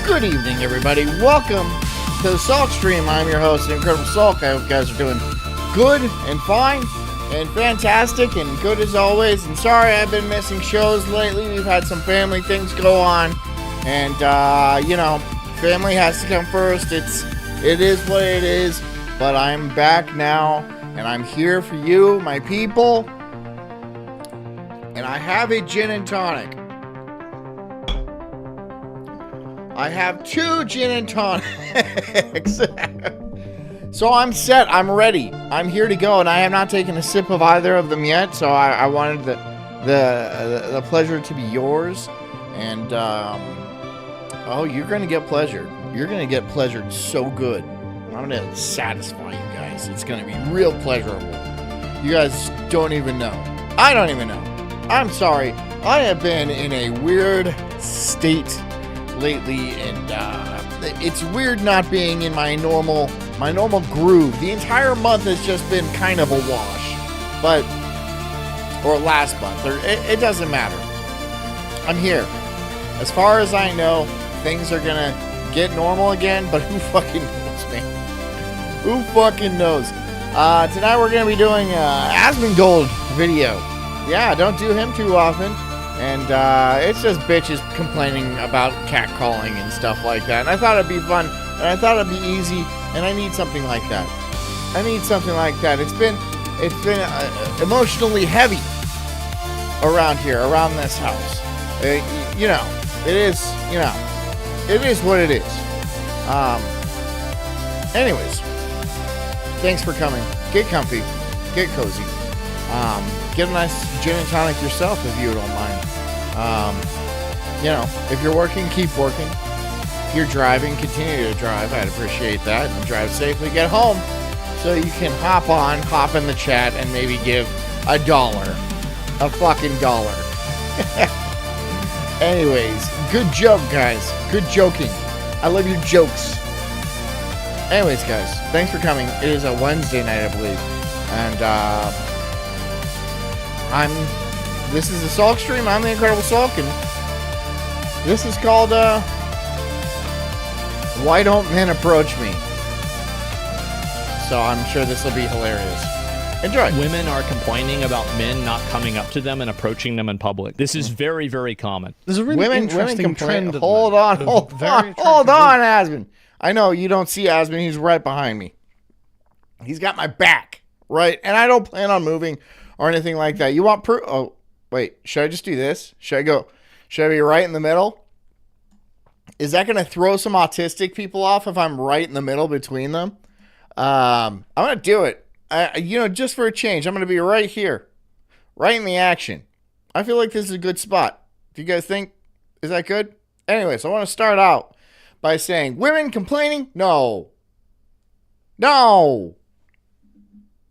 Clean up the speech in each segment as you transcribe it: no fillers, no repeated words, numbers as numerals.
Good evening, everybody. Welcome to the Sulk stream. I'm your host, the Incredible Sulk. I hope you guys are doing good and fine and fantastic and good as always. And sorry I've been missing shows lately. We've had some family things go on. And, family has to come first. It is what it is. But I'm back now, and I'm here for you, my people. And I have a gin and tonic. I have 2 gin and tonics. So I'm set. I'm ready. I'm here to go, and I have not taken a sip of either of them yet. So I wanted the pleasure to be yours. And you're gonna get pleasured. You're gonna get pleasured so good. I'm gonna satisfy you guys. It's gonna be real pleasurable. You guys don't even know. I don't even know. I'm sorry. I have been in a weird state lately, and it's weird not being in my normal groove. The entire month has just been kind of a wash, or last month, or it doesn't matter. I'm here. As far as I know, things are gonna get normal again, but who fucking knows, man? Who fucking knows? Tonight we're gonna be doing Asmongold video. Yeah, don't do him too often. And it's just bitches complaining about catcalling and stuff like that. And I thought it'd be fun, and I thought it'd be easy, and I need something like that. It's been emotionally heavy around here, around this house. It is what it is. Anyways, thanks for coming. Get comfy, get cozy. Get a nice gin and tonic yourself if you don't mind. If you're working, keep working. If you're driving, continue to drive. I'd appreciate that. And drive safely. Get home so you can hop in the chat and maybe give $1. A fucking dollar. Anyways, good joke, guys. Good joking. I love your jokes. Anyways, guys, thanks for coming. It is a Wednesday night, I believe. And, this is the Sulk stream. I'm the Incredible Sulk, and this is called, Why Don't Men Approach Me? So I'm sure this will be hilarious. Enjoy. Women are complaining about men not coming up to them and approaching them in public. This is very, very common. There's a really interesting trend. Hold on, Asmon. I know you don't see Asmon. He's right behind me. He's got my back, right? And I don't plan on moving or anything like that. You want proof? Oh, wait. Should I just do this? Should I be right in the middle? Is that going to throw some autistic people off if I'm right in the middle between them? I'm going to do it. Just for a change. I'm going to be right here. Right in the action. I feel like this is a good spot. Do you guys think? Is that good? Anyways, I want to start out by saying, women complaining? No.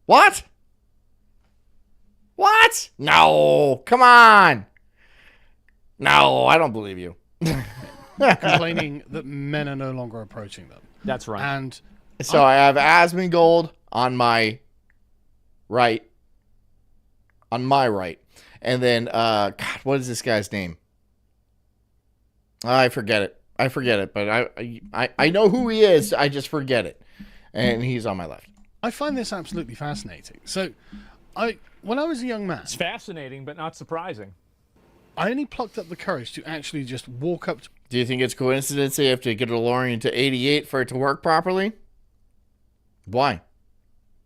What? What? No. Come on. No, I don't believe you. Complaining that men are no longer approaching them. That's right. And so I have Asmongold on my right. And then, God, what is this guy's name? I forget it. But I know who he is. I just forget it. And he's on my left. I find this absolutely fascinating. So, when I was a young man... It's fascinating, but not surprising. I only plucked up the courage to actually just walk up to... Do you think it's coincidence you have to get a DeLorean to 88 for it to work properly? Why?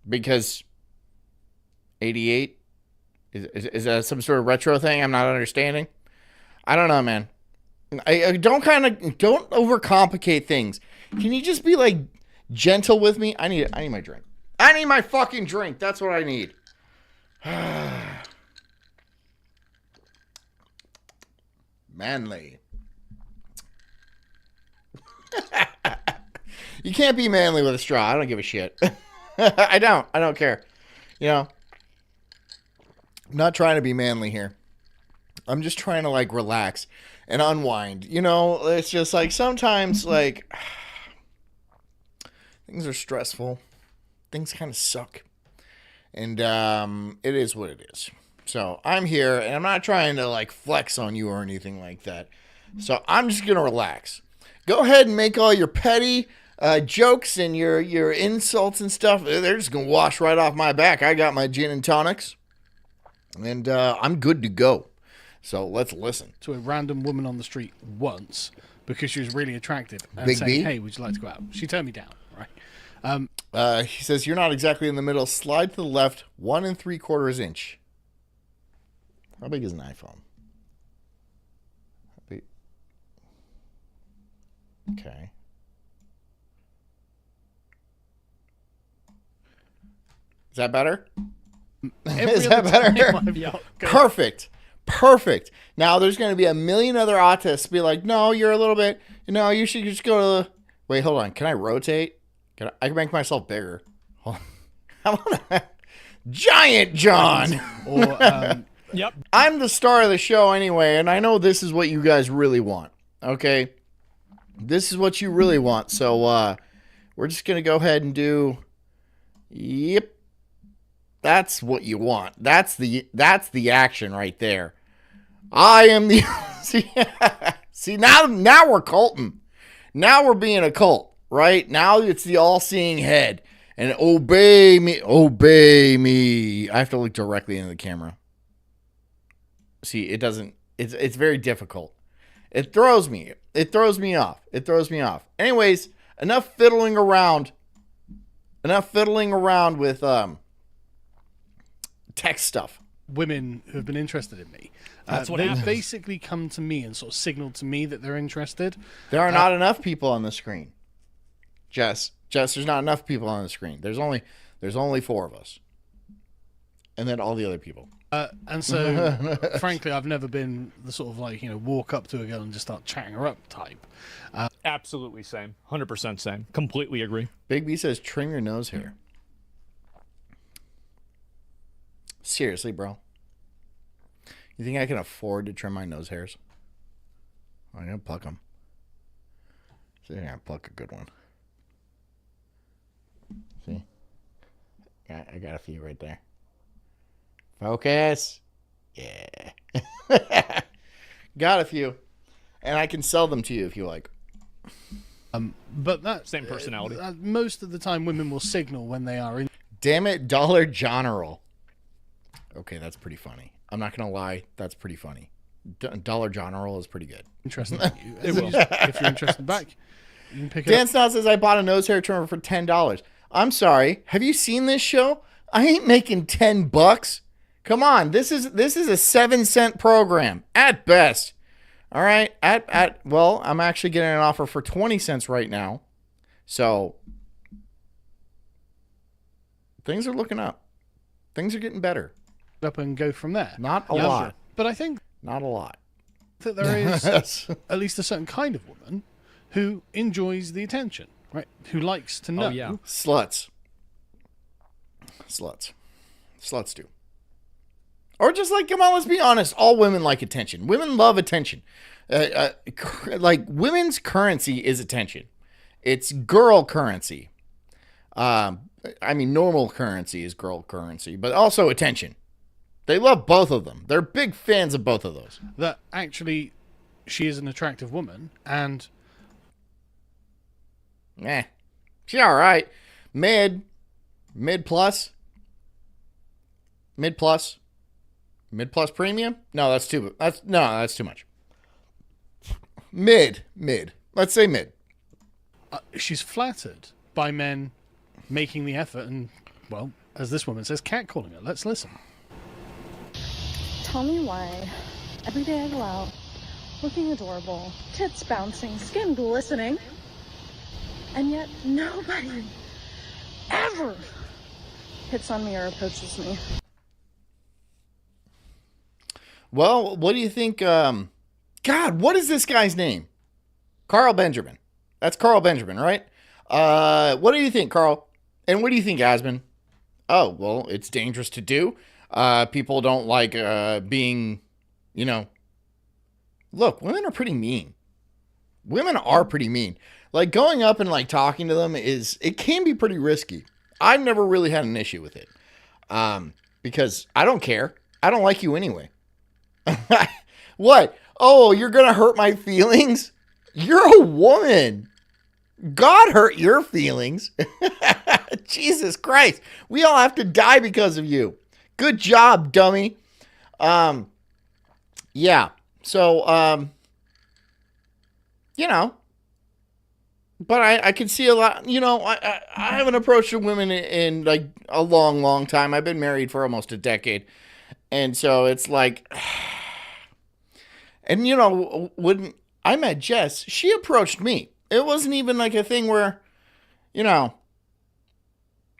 Because 88? Is that some sort of retro thing I'm not understanding? I don't know, man. I don't overcomplicate things. Can you just be, gentle with me? I need my drink. I need my fucking drink. That's what I need. Manly. You can't be manly with a straw. I don't give a shit. I don't care. I'm not trying to be manly here. I'm just trying to relax and unwind. It's just sometimes things are stressful. Things kind of suck. And it is what it is. So I'm here, and I'm not trying to like flex on you or anything like that. So I'm just going to relax. Go ahead and make all your petty jokes and your insults and stuff. They're just going to wash right off my back. I got my gin and tonics, and I'm good to go. So let's listen. To a random woman on the street once because she was really attractive and Big saying, B? hey, would you like to go out? She turned me down, right? He says, you're not exactly in the middle. Slide to the left 1 3/4 inch. How big is an iPhone? How big? Okay. Is that better? Is that better? Yeah, Perfect. Now there's going to be a million other autists be like, no, you're a little bit, you should just go to the... Wait, hold on. Can I rotate? I can make myself bigger. Hold on. How about that? Giant John. Or, Yep. I'm the star of the show anyway, and I know this is what you guys really want. Okay? This is what you really want. So we're just going to go ahead and do... Yep. That's what you want. That's the action right there. I am the... See, now we're culting. Now we're being a cult, right? Now it's the all-seeing head. And obey me. I have to look directly into the camera. See, it doesn't... It's very difficult. It throws me off. Anyways, enough fiddling around with tech stuff. women who have been interested in me. That's what they've happens. basically come to me and sort of signaled to me that they're interested. There are not enough people on the screen. Jess, there's not enough people on the screen. There's only 4 of us. And then all the other people. And so, frankly, I've never been the sort of walk up to a girl and just start chatting her up type. Absolutely same. 100% same. Completely agree. Big B says, trim your nose hair. Seriously, bro. You think I can afford to trim my nose hairs? I'm going to pluck them. See, I'm going to pluck a good one. See? I got a few right there. Focus. Yeah. Got a few. And I can sell them to you if you like. But that Same personality. Most of the time, women will signal when they are in. Damn it, Dollar General. Okay, that's pretty funny. I'm not going to lie. That's pretty funny. Dollar General is pretty good. Interested in you. If you're interested back, you can pick it Dan up. Snout says, I bought a nose hair trimmer for $10. I'm sorry. Have you seen this show? I ain't making $10. Come on. This is a 7-cent program at best. All right. Well, I'm actually getting an offer for 20 cents right now. So things are looking up. Things are getting better. Up and go from there. Not a lot. But I think Not a lot. that there is at least a certain kind of woman who enjoys the attention, right? Who likes to know. Oh, yeah. Sluts do. Or just like, come on, let's be honest. All women like attention. Women love attention. Like, women's currency is attention. It's girl currency. Normal currency is girl currency, but also attention. They love both of them. They're big fans of both of those. That actually she is an attractive woman and She's all right. Mid plus premium? No, that's too much. Mid. Let's say mid. she's flattered by men making the effort and, well, as this woman says, catcalling her. Let's listen. Tell me why every day I go out, looking adorable, tits bouncing, skin glistening, and yet nobody ever hits on me or approaches me. Well, what do you think? God, what is this guy's name? Carl Benjamin. That's Carl Benjamin, right? What do you think, Carl? And what do you think, Asman? Oh, well, it's dangerous to do. People don't like being, Look, women are pretty mean. Women are pretty mean. Like, going up and, like, talking to them it can be pretty risky. I've never really had an issue with it. Because I don't care. I don't like you anyway. What? Oh, you're going to hurt my feelings? You're a woman. God hurt your feelings. Jesus Christ. We all have to die because of you. Good job, dummy. Yeah. So, you know, but I can see a lot, you know, I haven't approached a woman in like a long, long time. I've been married for almost a decade. And so it's like, and you know, when I met Jess, she approached me. It wasn't even like a thing where, you know,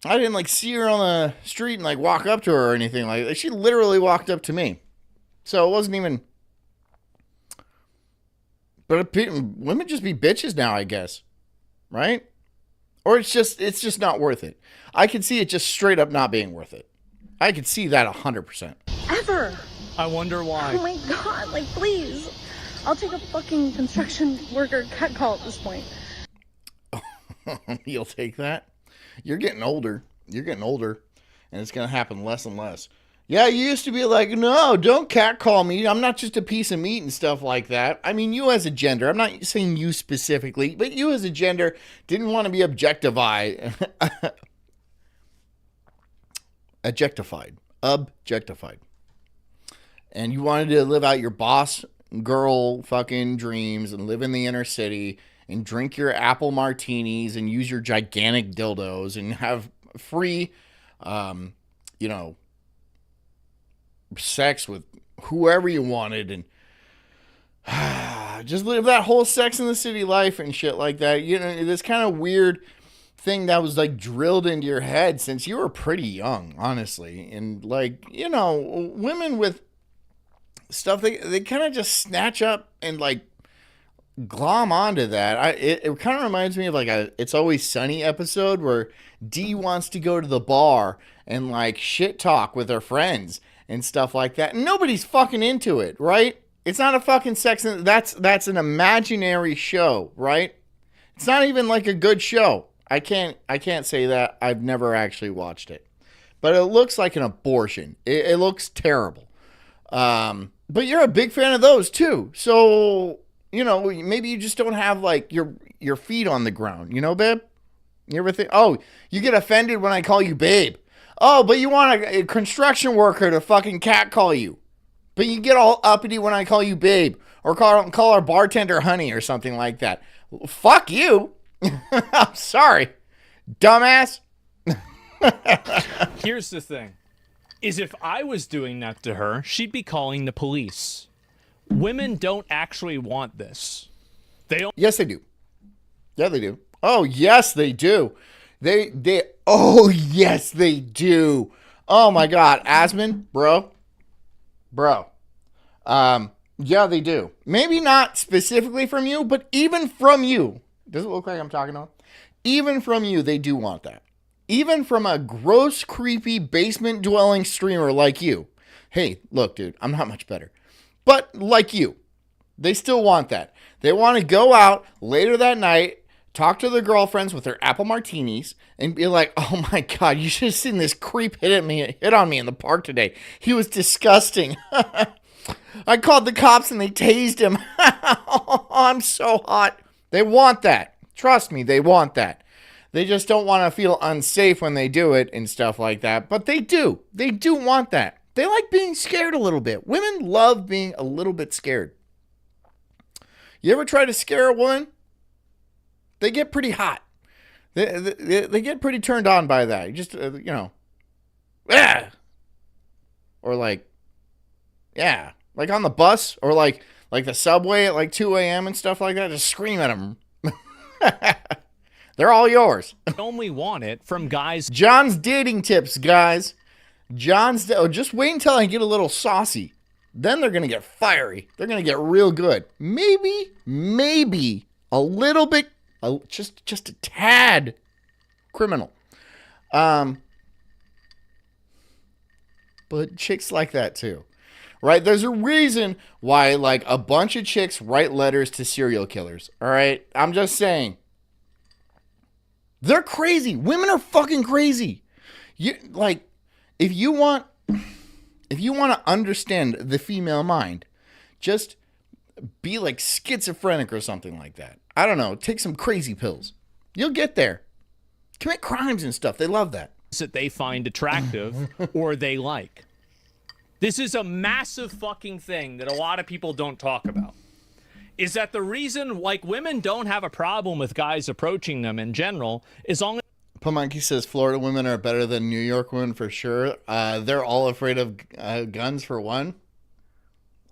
I didn't like see her on the street and like walk up to her or anything like that. She literally walked up to me. So it wasn't even, but women just be bitches now, I guess. Right? Or it's just not worth it. I can see it just straight up not being worth it. I could see that 100%. Ever. I wonder why. Oh my god, like please. I'll take a fucking construction worker cat call at this point. You'll take that? You're getting older. You're getting older. And it's going to happen less and less. Yeah, you used to be like, no, don't catcall me. I'm not just a piece of meat and stuff like that. I mean, you as a gender, I'm not saying you specifically, but you as a gender didn't want to be objectified. Objectified. And you wanted to live out your boss girl fucking dreams and live in the inner city and drink your apple martinis and use your gigantic dildos and have free, you know, sex with whoever you wanted and just live that whole Sex in the City life and shit like that. You know, this kind of weird thing that was like drilled into your head since you were pretty young, honestly. And like, you know, women with stuff, they kind of just snatch up and like glom onto that. It kind of reminds me of like a It's Always Sunny episode where Dee wants to go to the bar and like shit talk with her friends and stuff like that. And nobody's fucking into it, right? It's not a fucking that's an imaginary show, right? It's not even like a good show. I can't say that. I've never actually watched it. But it looks like an abortion. It looks terrible. But you're a big fan of those too. So, you know, maybe you just don't have like your feet on the ground, you know, babe? You ever think, oh, you get offended when I call you babe. Oh, but you want a construction worker to fucking catcall you. But you get all uppity when I call you babe. Or call our bartender honey or something like that. Well, fuck you. I'm sorry. Dumbass. Here's the thing. Is if I was doing that to her, she'd be calling the police. Women don't actually want this. They don't. Yes, they do. Yeah, they do. Oh, yes, they do. Oh, yes, they do. Oh, my God. Asmon, bro. Yeah, they do. Maybe not specifically from you, but even from you. Does it look like I'm talking to them? Even from you, they do want that. Even from a gross, creepy, basement-dwelling streamer like you. Hey, look, dude, I'm not much better. But like you, they still want that. They want to go out later that night, talk to their girlfriends with their apple martinis, and be like, oh my God, you should have seen this creep hit on me in the park today. He was disgusting. I called the cops and they tased him. Oh, I'm so hot. They want that. Trust me, they want that. They just don't want to feel unsafe when they do it and stuff like that. But they do. They do want that. They like being scared a little bit. Women love being a little bit scared. You ever try to scare a woman? They get pretty hot. They get pretty turned on by that. You just, you know. Ah! Or like, yeah. Like on the bus or like the subway at like 2 a.m. and stuff like that. Just scream at them. They're all yours. only want it from guys. John's dating tips, guys. Just wait until I get a little saucy. Then they're going to get fiery. They're going to get real good. Maybe a little bit, just a tad criminal. But chicks like that too. Right? There's a reason why like a bunch of chicks write letters to serial killers. All right? I'm just saying. They're crazy. Women are fucking crazy. If you want to understand the female mind, just be like schizophrenic or something like that. I don't know. Take some crazy pills. You'll get there. Commit crimes and stuff. They love that. That they find attractive or they like. This is a massive fucking thing that a lot of people don't talk about. Is that the reason, like, women don't have a problem with guys approaching them in general, as long as Pamonkey says Florida women are better than New York women for sure. They're all afraid of guns for one.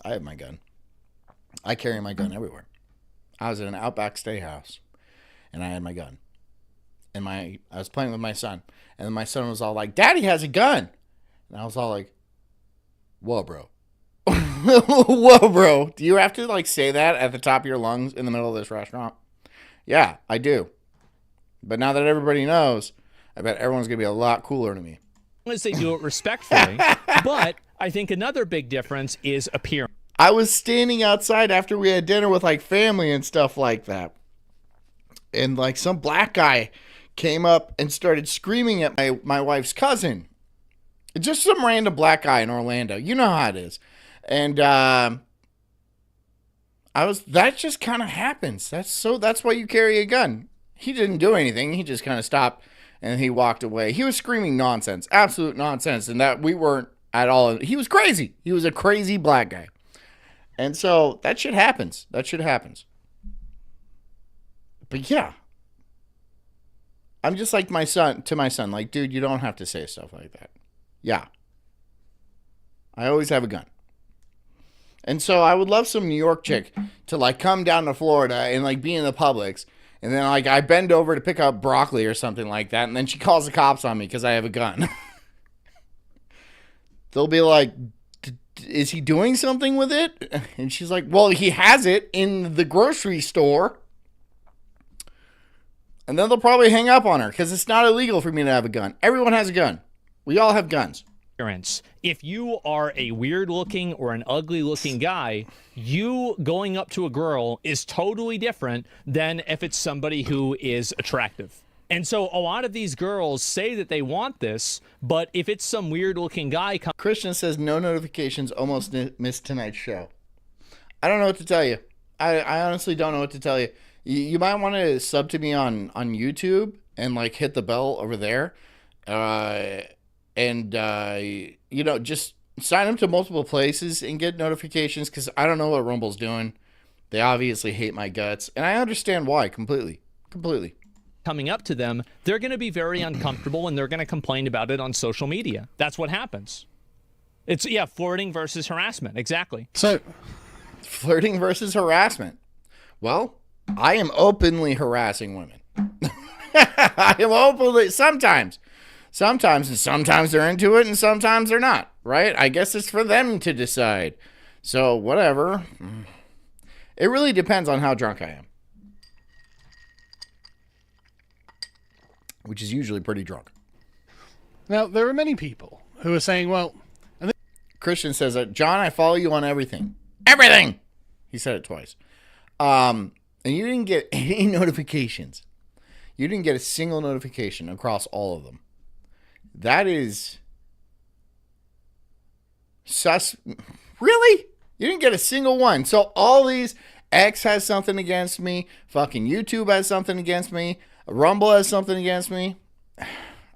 I have my gun. I carry my gun everywhere. I was at an Outback Steakhouse, and I had my gun. And I was playing with my son, and then my son was all like, "Daddy has a gun," and I was all like, "Whoa, bro." Whoa, bro. Do you have to like say that at the top of your lungs in the middle of this restaurant? Yeah, I do. But now that everybody knows, I bet everyone's going to be a lot cooler to me. as they do it respectfully. But I think another big difference is appearance. I was standing outside after we had dinner with like family and stuff like that. And like some black guy came up and started screaming at my wife's cousin. Just some random black guy in Orlando. You know how it is. And that just kind of happens. That's why you carry a gun. He didn't do anything. He just kind of stopped and he walked away. He was screaming nonsense, absolute nonsense. And that we weren't at all. He was crazy. He was a crazy black guy. And so that shit happens. That shit happens. But yeah. I'm just like my son, like, dude, you don't have to say stuff like that. Yeah. I always have a gun. And so I would love some New York chick to like come down to Florida and like be in the Publix. And then like I bend over to pick up broccoli or something like that. And then she calls the cops on me because I have a gun. They'll be like, is he doing something with it? And she's like, well, he has it in the grocery store. And then they'll probably hang up on her because it's not illegal for me to have a gun. Everyone has a gun. We all have guns. If you are a weird looking or an ugly looking guy, you going up to a girl is totally different than if it's somebody who is attractive. And so a lot of these girls say that they want this, but if it's some weird looking guy... Christian says no notifications, almost missed tonight's show. I don't know what to tell you. I honestly don't know what to tell you. You might want to sub to me on YouTube and like hit the bell over there. You know, just sign up to multiple places and get notifications because I don't know what Rumble's doing. They obviously hate my guts, and I understand why completely. Coming up to them, they're going to be very uncomfortable and they're going to complain about it on social media. That's what happens. It's, flirting versus harassment. Exactly. So, flirting versus harassment. Well, I am openly harassing women. I am openly, sometimes, and sometimes they're into it and sometimes they're not, right? I guess it's for them to decide. So, whatever. It really depends on how drunk I am. Which is usually pretty drunk. Now, there are many people who are saying, well... Christian says, John, I follow you on everything. Everything! He said it twice. And you didn't get any notifications. You didn't get a single notification across all of them. That is... Really? You didn't get a single one. So all these... X has something against me. Fucking YouTube has something against me. Rumble has something against me.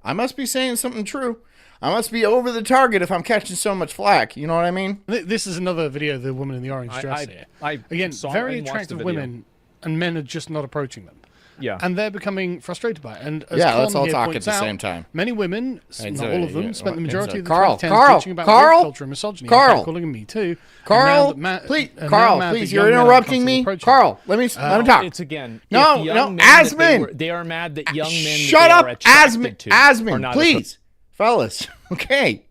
I must be saying something true. I must be over the target if I'm catching so much flack. You know what I mean? This is another video of the woman in the orange dress here. Again, very attractive women, and men are just not approaching them. Yeah. And they're becoming frustrated by it. And as let's all here talk points at the out, same time. Many women, not all of them, spent the majority of the Carl, 2010s teaching about rape culture and misogyny, and calling Me Too. Carl, please, you're interrupting me. Carl, let me talk. It's again. No, Asmin. They are mad that young men. Shut up, Asmin, please, fellas. Okay.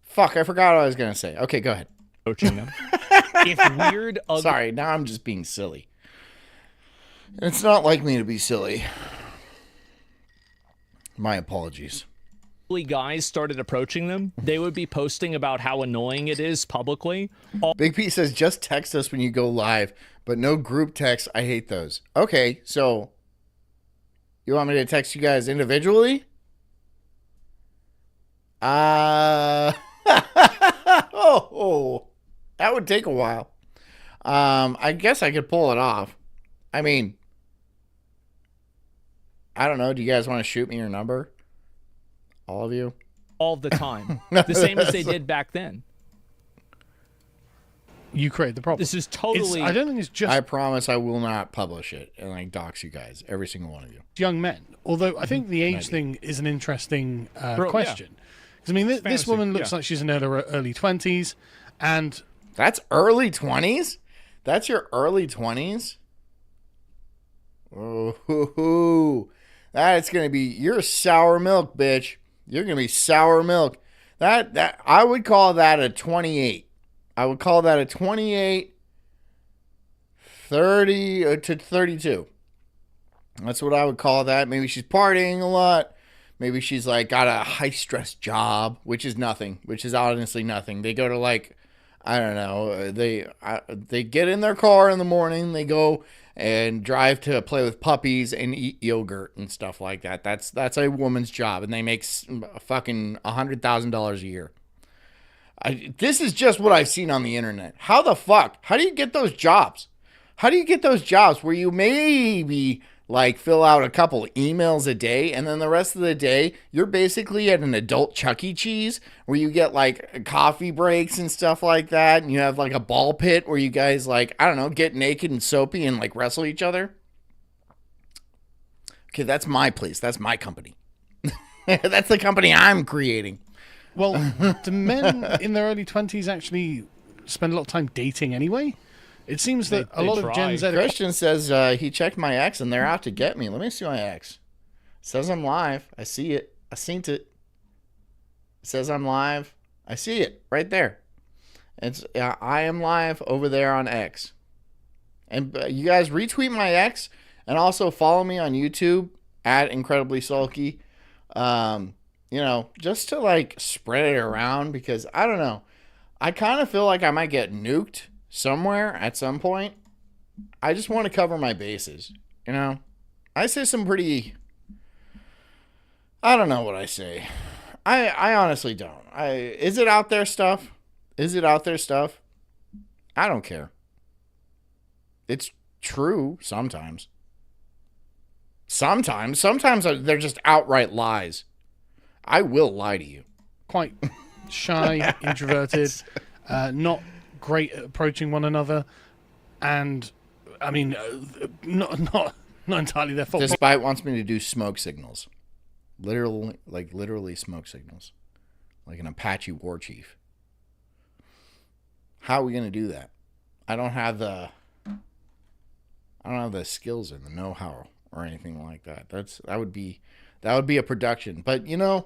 Fuck, I forgot what I was gonna say. Okay, go ahead. Coaching them. If weird, ugly... Sorry, now I'm just being silly. It's not like me to be silly. My apologies. Guys started approaching them, they would be posting about how annoying it is publicly. Big P says, just text us when you go live, but no group text. I hate those. Okay, so you want me to text you guys individually? Oh. That would take a while. I guess I could pull it off. I mean, I don't know. Do you guys want to shoot me your number? All of you? All the time. The same as they did back then. You create the problem. This is totally... I don't think it's just I promise I will not publish it and like dox you guys, every single one of you. young men. Although I think the age thing is an interesting question. Because I mean, this fantasy, woman looks like she's in her early 20s, and That's early 20s? That's your early 20s? Oh, that's going to be, you're sour milk, bitch. You're going to be sour milk. That I would call that a 28. I would call that a 28, 30 to 32. That's what I would call that. Maybe she's partying a lot. Maybe she's like got a high stress job, which is nothing, which is honestly nothing. They go to like, I don't know, they get in their car in the morning, they go and drive to play with puppies and eat yogurt and stuff like that. That's a woman's job, and they make fucking $100,000 a year. This is just what I've seen on the internet. How the fuck? How do you get those jobs? How do you get those jobs where you maybe like fill out a couple emails a day, and then the rest of the day you're basically at an adult Chuck E. Cheese where you get like coffee breaks and stuff like that, and you have like a ball pit where you guys like, I don't know, get naked and soapy and like wrestle each other? Okay, that's my place. That's my company. That's the company I'm creating. well, do men in their early 20s actually spend a lot of time dating anyway? It seems that a lot of Gen Z... Christian says he checked my ex and they're out to get me. Let me see my ex. Says I'm live. I see it. I seen it. Says I'm live. I see it right there. It's I am live over there on X. And you guys retweet my ex and also follow me on YouTube at Incredibly Sulky. You know, just to like spread it around, because I don't know. I kind of feel like I might get nuked somewhere at some point. I just want to cover my bases, you know? I say some pretty... I don't know what I say. I honestly don't. Is it out there stuff? Is it out there stuff? I don't care. It's true sometimes. Sometimes they're just outright lies. I will lie to you. Quite shy, introverted, not great at approaching one another, and I mean, not entirely their fault. Despite wants me to do smoke signals, literally smoke signals, like an Apache war chief. How are we gonna do that? I don't have the skills or the know-how or anything like that. That would be a production. But you know,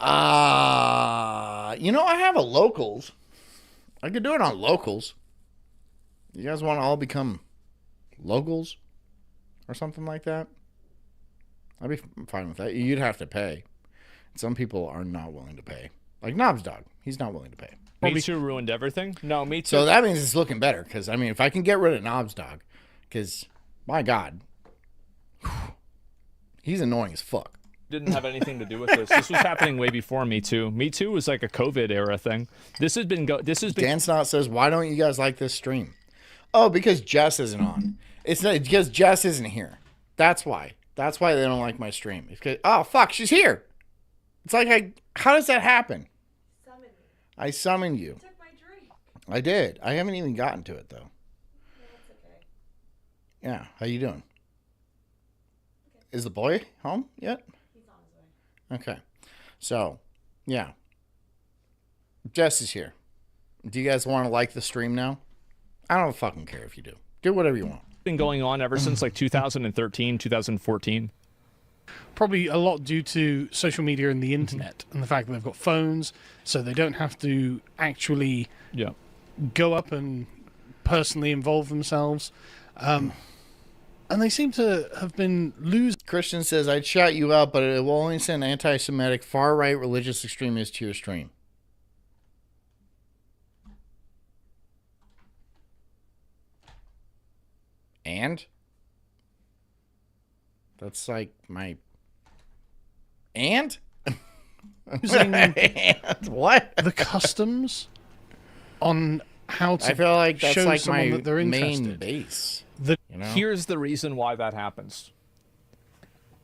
I have a locals. I could do it on locals. You guys want to all become locals or something like that? I'd be fine with that. You'd have to pay. Some people are not willing to pay. Like Knobs Dog, he's not willing to pay. Me Too ruined everything? No, Me Too. So that means it's looking better, because, I mean, if I can get rid of Knobs Dog, because, my God, he's annoying as fuck. Didn't have anything to do with this. This was happening way before Me Too. Me Too was like a COVID era thing. This has been Dan Snot says, why don't you guys like this stream? Oh, because Jess isn't on. It's not because Jess isn't here. That's why. That's why they don't like my stream. Because, oh, fuck, she's here. It's like, how does that happen? I summoned you. Took my drink. I did. I haven't even gotten to it, though. Yeah, that's okay. Yeah, how you doing? Okay. Is the boy home yet? He's on his way. Okay. So, yeah. Jess is here. Do you guys want to like the stream now? I don't fucking care if you do. Do whatever you want. been going on ever since like 2013, 2014. Probably a lot due to social media and the internet and the fact that they've got phones, so they don't have to actually go up and personally involve themselves. And they seem to have been losing. Christian says, I'd shout you out, but it will only send anti-Semitic, far-right religious extremists to your stream. And? That's like my... And? Using and what? the customs on how to I feel like that's show like someone my that they're main interested. base. The- You know? Here's the reason why that happens.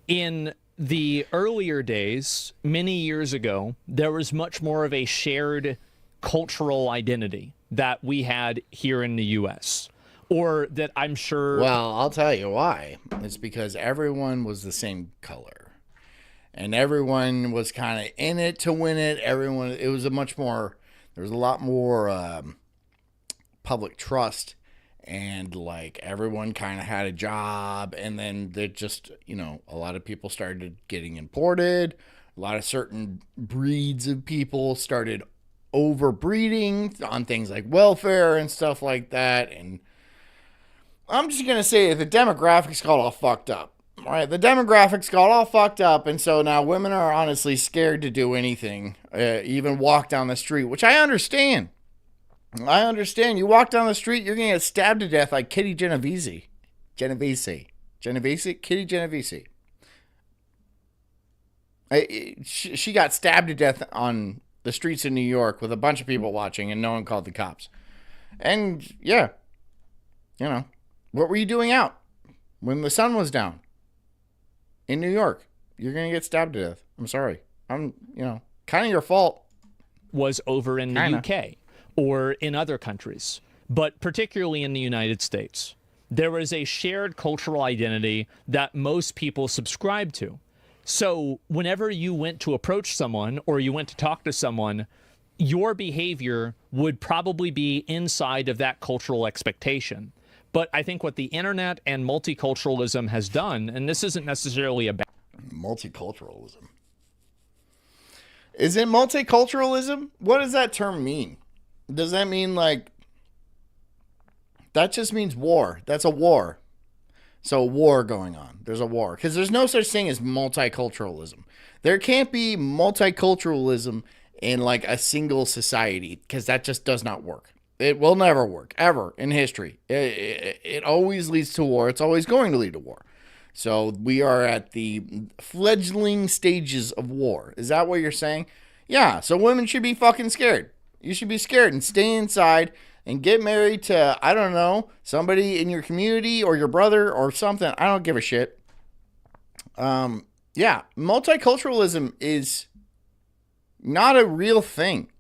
In the earlier days, many years ago, there was much more of a shared cultural identity that we had here in the US. Or that I'm sure. Well, I'll tell you why. It's because everyone was the same color. And everyone was kind of in it to win it. It was a much more, there was a lot more public trust. And like everyone kind of had a job. And then they just, a lot of people started getting imported. A lot of certain breeds of people started overbreeding on things like welfare and stuff like that. And I'm just going to say the demographics got all fucked up. All right, the demographics got all fucked up, and so now women are honestly scared to do anything, even walk down the street, which I understand. I understand. You walk down the street, you're going to get stabbed to death like Kitty Genovese. Kitty Genovese. She got stabbed to death on the streets of New York with a bunch of people watching, and no one called the cops. And, yeah, what were you doing out when the sun was down in New York? You're going to get stabbed to death. I'm sorry. Kind of your fault. Was over in the UK or in other countries, but particularly in the United States. There was a shared cultural identity that most people subscribed to. So whenever you went to approach someone or you went to talk to someone, your behavior would probably be inside of that cultural expectation. But I think what the internet and multiculturalism has done, and this isn't necessarily a bad... Multiculturalism. Is it multiculturalism? What does that term mean? Does that mean like... That just means war. That's a war. So a war going on. There's a war. Because there's no such thing as multiculturalism. There can't be multiculturalism in like a single society. Because that just does not work. It will never work, ever, in history. It always leads to war. It's always going to lead to war. So we are at the fledgling stages of war. Is that what you're saying? Yeah, so women should be fucking scared. You should be scared and stay inside and get married to, I don't know, somebody in your community or your brother or something. I don't give a shit. Yeah, multiculturalism is not a real thing.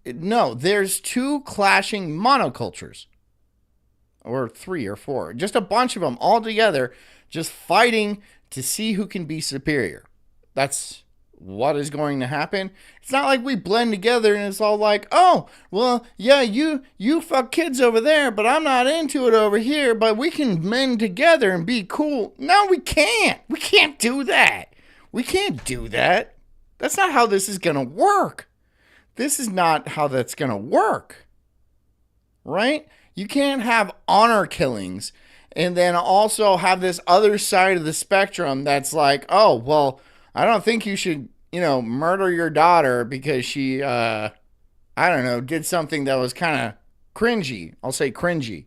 No, there's two clashing monocultures. Or 3 or 4. Just a bunch of them all together, just fighting to see who can be superior. That's what is going to happen. It's not like we blend together and it's all like, oh, well, yeah, you fuck kids over there, but I'm not into it over here, but we can mend together and be cool. No, we can't. We can't do that. We can't do that. That's not how this is going to work. This is not how that's going to work, right? You can't have honor killings and then also have this other side of the spectrum that's like, oh, well, I don't think you should, murder your daughter because she, I don't know, did something that was kind of cringy. I'll say cringy.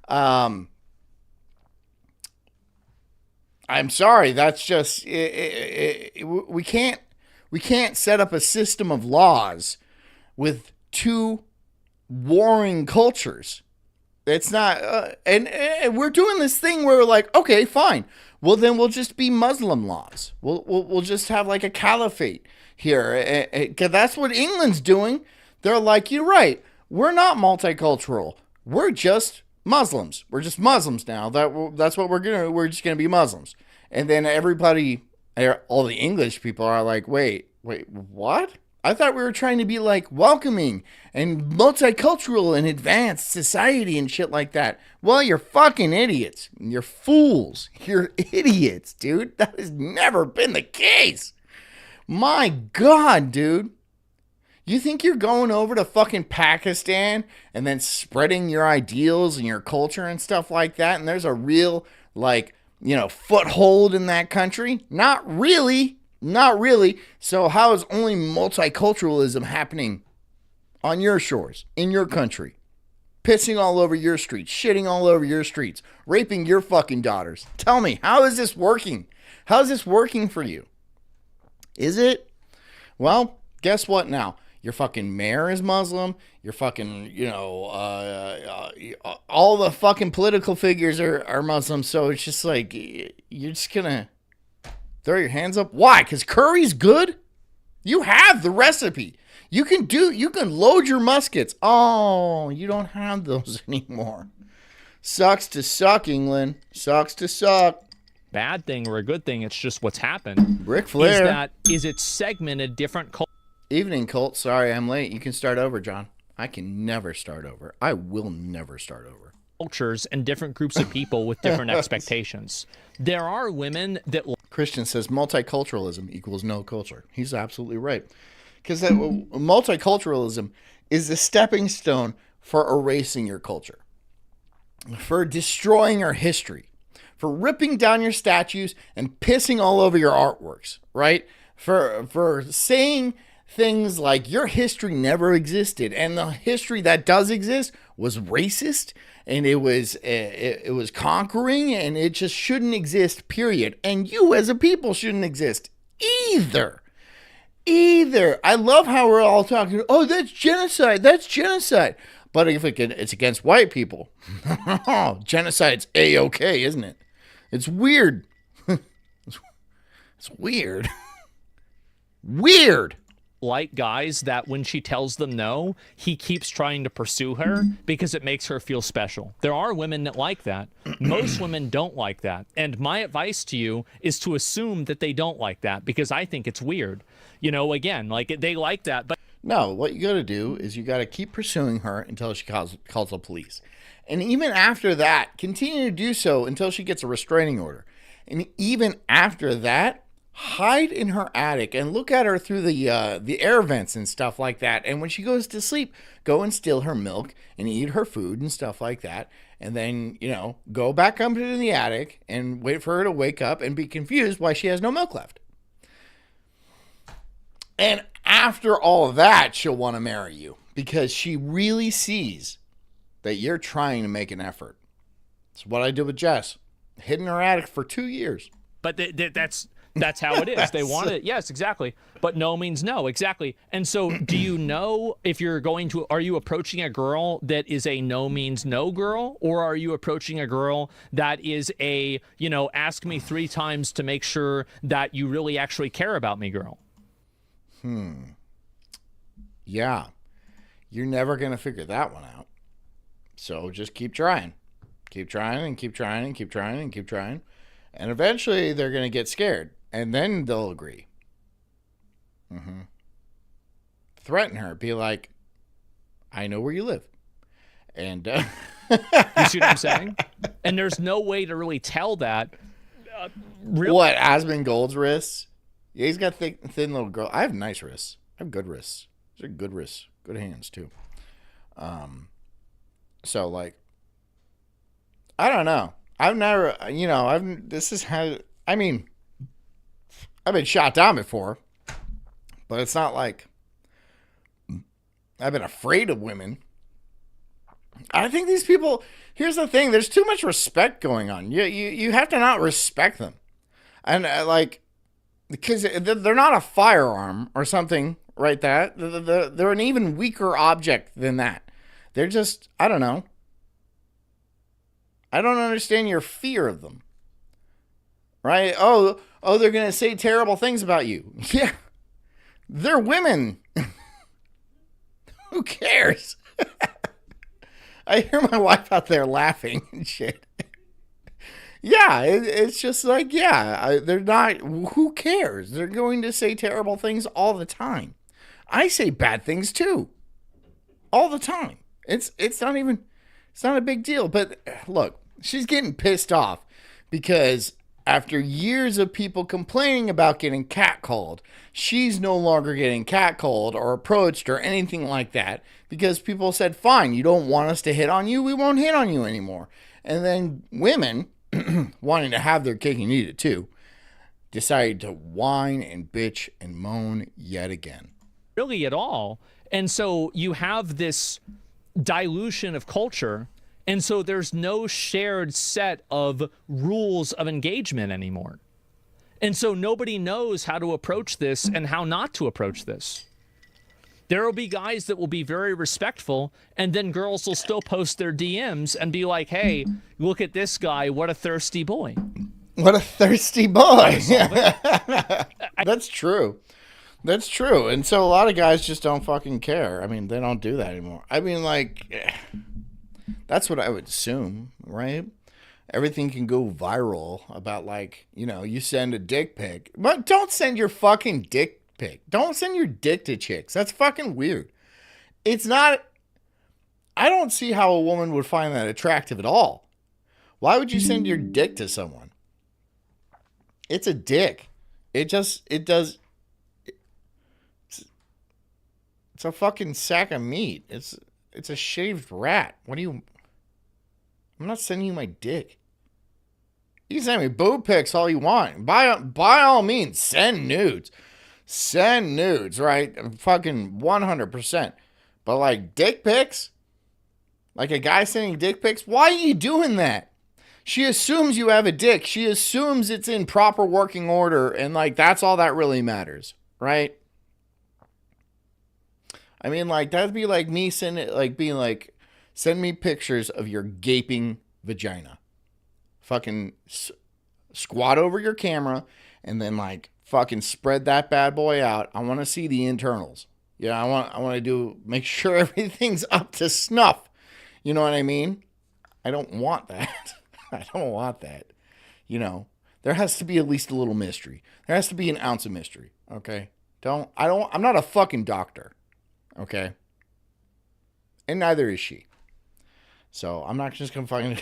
I'm sorry. That's just, we can't set up a system of laws with two warring cultures. It's not, and we're doing this thing where we're like, okay, fine. Well, then we'll just be Muslim laws. We'll just have like a caliphate here. 'Cause that's what England's doing. They're like, you're right. We're not multicultural. We're just Muslims. We're just Muslims now. That's what we're gonna. We're just gonna be Muslims. And then everybody, all the English people are like, wait, what? I thought we were trying to be like welcoming and multicultural and advanced society and shit like that. Well, you're fucking idiots. You're fools. You're idiots, dude. That has never been the case. My God, dude. You think you're going over to fucking Pakistan and then spreading your ideals and your culture and stuff like that, and there's a real, foothold in that country? Not really. Not really. So how is only multiculturalism happening on your shores, in your country? Pissing all over your streets, shitting all over your streets, raping your fucking daughters. Tell me, how is this working? How is this working for you? Is it? Well, guess what now? Your fucking mayor is Muslim. Your fucking, all the fucking political figures are Muslim. So it's just like, you're just gonna throw your hands up. Why? Because curry's good? You have the recipe. You can load your muskets. Oh, you don't have those anymore. Sucks to suck, England. Sucks to suck. Bad thing or a good thing, it's just what's happened. Ric Flair. Is it's segmented different cultures. Evening, Colt. Sorry, I'm late. You can start over, John. I can never start over. I will never start over. Cultures and different groups of people with different expectations. There are women that... Christian says multiculturalism equals no culture. He's absolutely right. Because multiculturalism is the stepping stone for erasing your culture, for destroying our history, for ripping down your statues and pissing all over your artworks, right? For saying things like your history never existed and the history that does exist was racist and it was conquering and it just shouldn't exist, period. And you as a people shouldn't exist either. I love how we're all talking, oh, that's genocide. But if it's against white people, genocide's A-okay, isn't it? It's weird. It's weird. Weird. Like guys that when she tells them no, he keeps trying to pursue her because it makes her feel special. There are women that like that. Most women don't like that. And my advice to you is to assume that they don't like that because I think it's weird. Again, like they like that, but no, what you got to do is you got to keep pursuing her until she calls the police. And even after that, continue to do so until she gets a restraining order. And even after that, hide in her attic and look at her through the air vents and stuff like that. And when she goes to sleep, go and steal her milk and eat her food and stuff like that. And then, go back up into the attic and wait for her to wake up and be confused why she has no milk left. And after all of that, she'll want to marry you because she really sees that you're trying to make an effort. It's what I did with Jess. Hid in her attic for 2 years. But that's how it is. They want it. Yes, exactly. But no means no. Exactly. And so do you know if are you approaching a girl that is a no means no girl? Or are you approaching a girl that is a, ask me 3 times to make sure that you really actually care about me girl? Yeah. You're never going to figure that one out. So just keep trying. Keep trying and keep trying and keep trying and keep trying. And eventually they're going to get scared. And then they'll agree. Threaten her. Be like, I know where you live. And you see what I'm saying? And there's no way to really tell that. Really? What? Asmongold's wrists? Yeah, he's got thin little girl. I have nice wrists. I have good wrists. These are good wrists. Good hands, too. So, like, I don't know. I've never, I've been shot down before, but it's not like I've been afraid of women. I think these people, here's the thing, there's too much respect going on. You have to not respect them. And because they're not a firearm or something right that. They're an even weaker object than that. They're just, I don't know. I don't understand your fear of them. Right? Oh, they're going to say terrible things about you. Yeah. They're women. Who cares? I hear my wife out there laughing and shit. Yeah, it's just like, they're not, who cares? They're going to say terrible things all the time. I say bad things too. All the time. It's not a big deal. But look, she's getting pissed off because after years of people complaining about getting catcalled, she's no longer getting catcalled or approached or anything like that because people said, fine, you don't want us to hit on you, we won't hit on you anymore. And then women, wanting to have their cake and eat it too, decided to whine and bitch and moan yet again. Really at all. And so you have this dilution of culture. And so there's no shared set of rules of engagement anymore. And so nobody knows how to approach this and how not to approach this. There will be guys that will be very respectful, and then girls will still post their DMs and be like, hey, look at this guy. What a thirsty boy. What a thirsty boy. That's true. That's true. And so a lot of guys just don't fucking care. I mean, they don't do that anymore. I mean, like, that's what I would assume, right? Everything can go viral about, like, you know, you send a dick pic. But don't send your fucking dick pic. Don't send your dick to chicks. That's fucking weird. It's not... I don't see how a woman would find that attractive at all. Why would you send your dick to someone? It's a dick. It's a fucking sack of meat. It's a shaved rat. I'm not sending you my dick. You can send me boob pics all you want. By all means, send nudes. Send nudes, right? Fucking 100%. But like dick pics? Like a guy sending dick pics? Why are you doing that? She assumes you have a dick. She assumes it's in proper working order. And like, that's all that really matters. Right? I mean, like, that'd be like me send me pictures of your gaping vagina. Fucking squat over your camera and then like fucking spread that bad boy out. I want to see the internals. Yeah, I want to make sure everything's up to snuff. You know what I mean? I don't want that. I don't want that. You know, there has to be at least a little mystery. There has to be an ounce of mystery. Okay? I'm not a fucking doctor. Okay? And neither is she. So I'm not just going to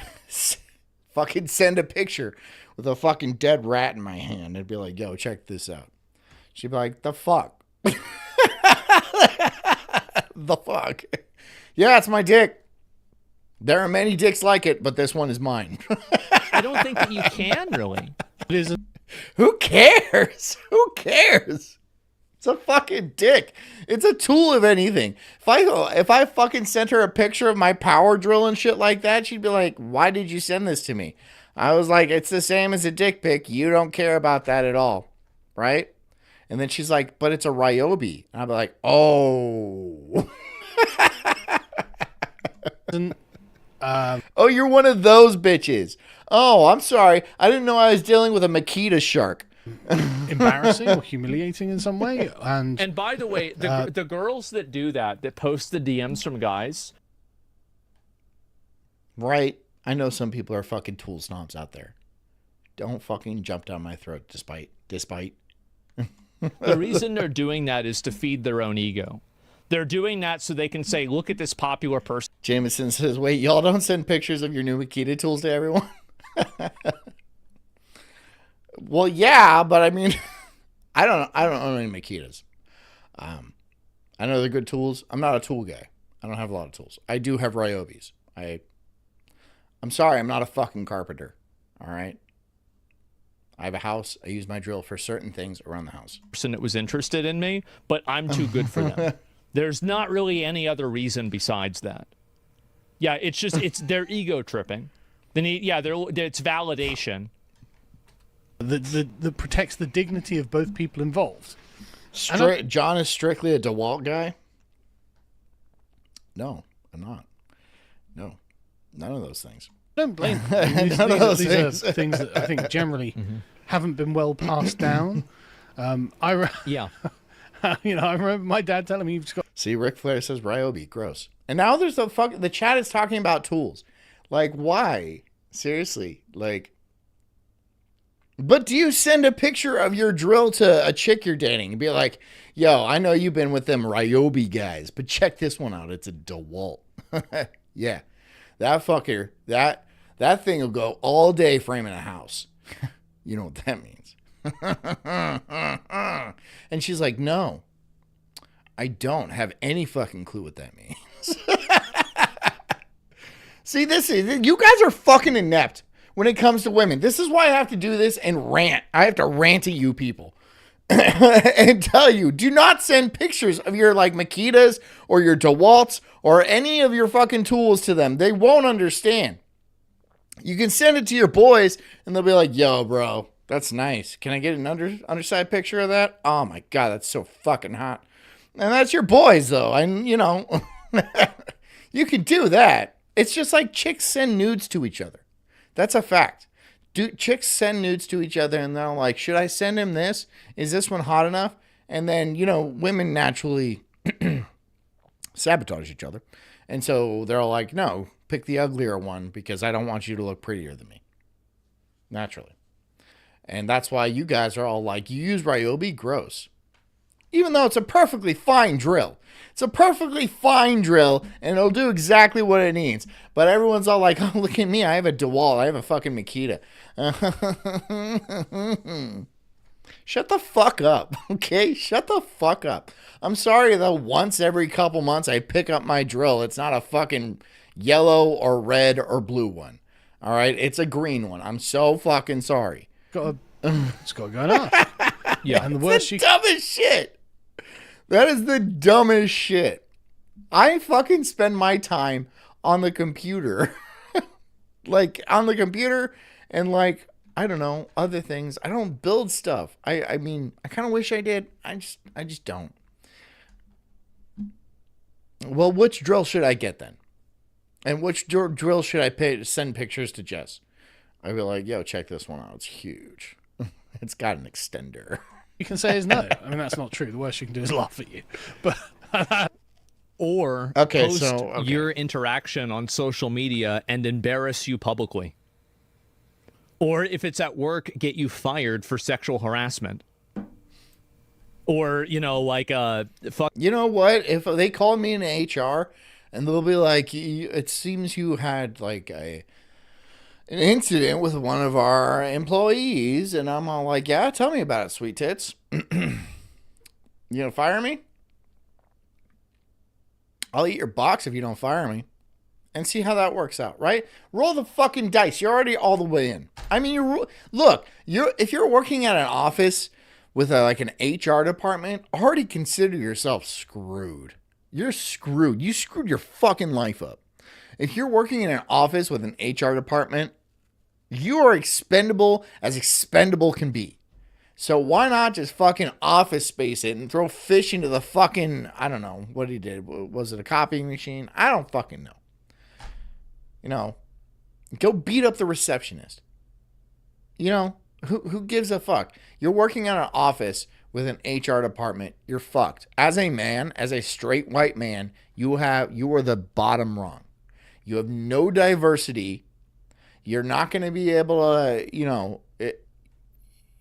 fucking send a picture with a fucking dead rat in my hand and be like, yo, check this out. She'd be like, the fuck? The fuck? Yeah, it's my dick. There are many dicks like it, but this one is mine. I don't think that you can really. Who cares? Who cares? It's a fucking dick. It's a tool of anything. If I fucking sent her a picture of my power drill and shit like that, she'd be like, why did you send this to me? I was like, it's the same as a dick pic. You don't care about that at all. Right? And then she's like, but it's a Ryobi. And I'd be like, oh. Oh, you're one of those bitches. Oh, I'm sorry. I didn't know I was dealing with a Makita shark. Embarrassing or humiliating in some way. And by the way, the girls that do that post the DMs from guys. Right. I know some people are fucking tool snobs out there. Don't fucking jump down my throat despite. The reason they're doing that is to feed their own ego. They're doing that so they can say, look at this popular person. Jameson says, wait, y'all don't send pictures of your new Makita tools to everyone? Well, yeah, but I mean, I don't own any Makitas. I know they're good tools. I'm not a tool guy. I don't have a lot of tools. I do have Ryobis. I'm sorry, I'm not a fucking carpenter. All right? I have a house. I use my drill for certain things around the house. Person that was interested in me, but I'm too good for them. There's not really any other reason besides that. Yeah, it's their ego tripping. It's validation. That protects the dignity of both people involved. John is strictly a DeWalt guy? No, I'm not. No, none of those things. I don't blame them. These are things that I think generally haven't been well passed down. Yeah. I remember my dad telling me you've just got... See, Ric Flair says Ryobi, gross. And now there's the chat is talking about tools. Like, why? Seriously, like... But do you send a picture of your drill to a chick you're dating and be like, yo, I know you've been with them Ryobi guys, but check this one out. It's a DeWalt. Yeah. That fucker, that thing will go all day framing a house. You know what that means. And she's like, no, I don't have any fucking clue what that means. See, you guys are fucking inept when it comes to women. This is why I have to do this and rant. I have to rant at you people and tell you, do not send pictures of your like Makitas or your DeWalts or any of your fucking tools to them. They won't understand. You can send it to your boys and they'll be like, yo, bro, that's nice. Can I get an underside picture of that? Oh my God, that's so fucking hot. And that's your boys, though. And, you know, you can do that. It's just like chicks send nudes to each other. That's a fact. Chicks send nudes to each other and they're like, should I send him this? Is this one hot enough? And then, you know, women naturally sabotage each other. And so they're all like, no, pick the uglier one because I don't want you to look prettier than me. Naturally. And that's why you guys are all like, you use Ryobi? Gross. Even though it's a perfectly fine drill. It's a perfectly fine drill, and it'll do exactly what it needs. But everyone's all like, oh, look at me. I have a DeWalt. I have a fucking Makita. Shut the fuck up, okay? Shut the fuck up. I'm sorry that once every couple months I pick up my drill. It's not a fucking yellow or red or blue one. All right? It's a green one. I'm so fucking sorry. It's got to go enough. Yeah, and the worst It's the dumbest shit. That is the dumbest shit. I fucking spend my time on the computer. Like, on the computer and, like, I don't know, other things. I don't build stuff. I mean, I kind of wish I did. I just don't. Well, which drill should I get then? And which drill should I pay to send pictures to Jess? I'd be like, yo, check this one out. It's huge. It's got an extender. you can say is no. I mean, that's not true. The worst you can do is laugh at you. But or post your interaction on social media and embarrass you publicly. Or if it's at work, get you fired for sexual harassment. Or, you know, like, fuck. You know what? If they call me in HR and they'll be like, it seems you had like an incident with one of our employees. And I'm all like, yeah, tell me about it, sweet tits. You gonna fire me? I'll eat your box if you don't fire me. And see how that works out, right? Roll the fucking dice. You're already all the way in. I mean, if you're working at an office with like an HR department, already consider yourself screwed. You're screwed. You screwed your fucking life up. If you're working in an office with an HR department, you are expendable as expendable can be. So why not just fucking office space it and throw fish into the fucking, I don't know what he did. Was it a copying machine? I don't fucking know. You know, go beat up the receptionist. You know, who gives a fuck? You're working at an office with an HR department. You're fucked. As a man, as a straight white man, you are the bottom rung. You have no diversity. You're not going to be able to, you know,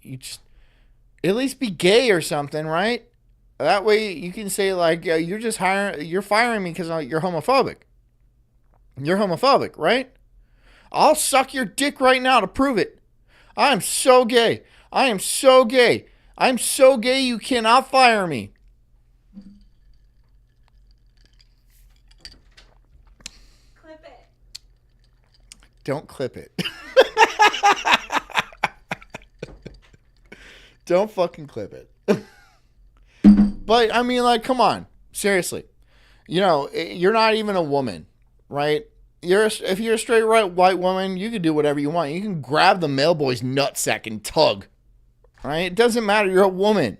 you just at least be gay or something, right? That way you can say like, you're firing me because you're homophobic. You're homophobic, right? I'll suck your dick right now to prove it. I'm so gay. I am so gay. I'm so gay you cannot fire me. Clip it. Don't clip it. Don't fucking clip it. But, I mean, like, come on. Seriously. You know, you're not even a woman, right? If you're a straight white woman, you can do whatever you want. You can grab the mailboy's nutsack and tug, right? It doesn't matter. You're a woman,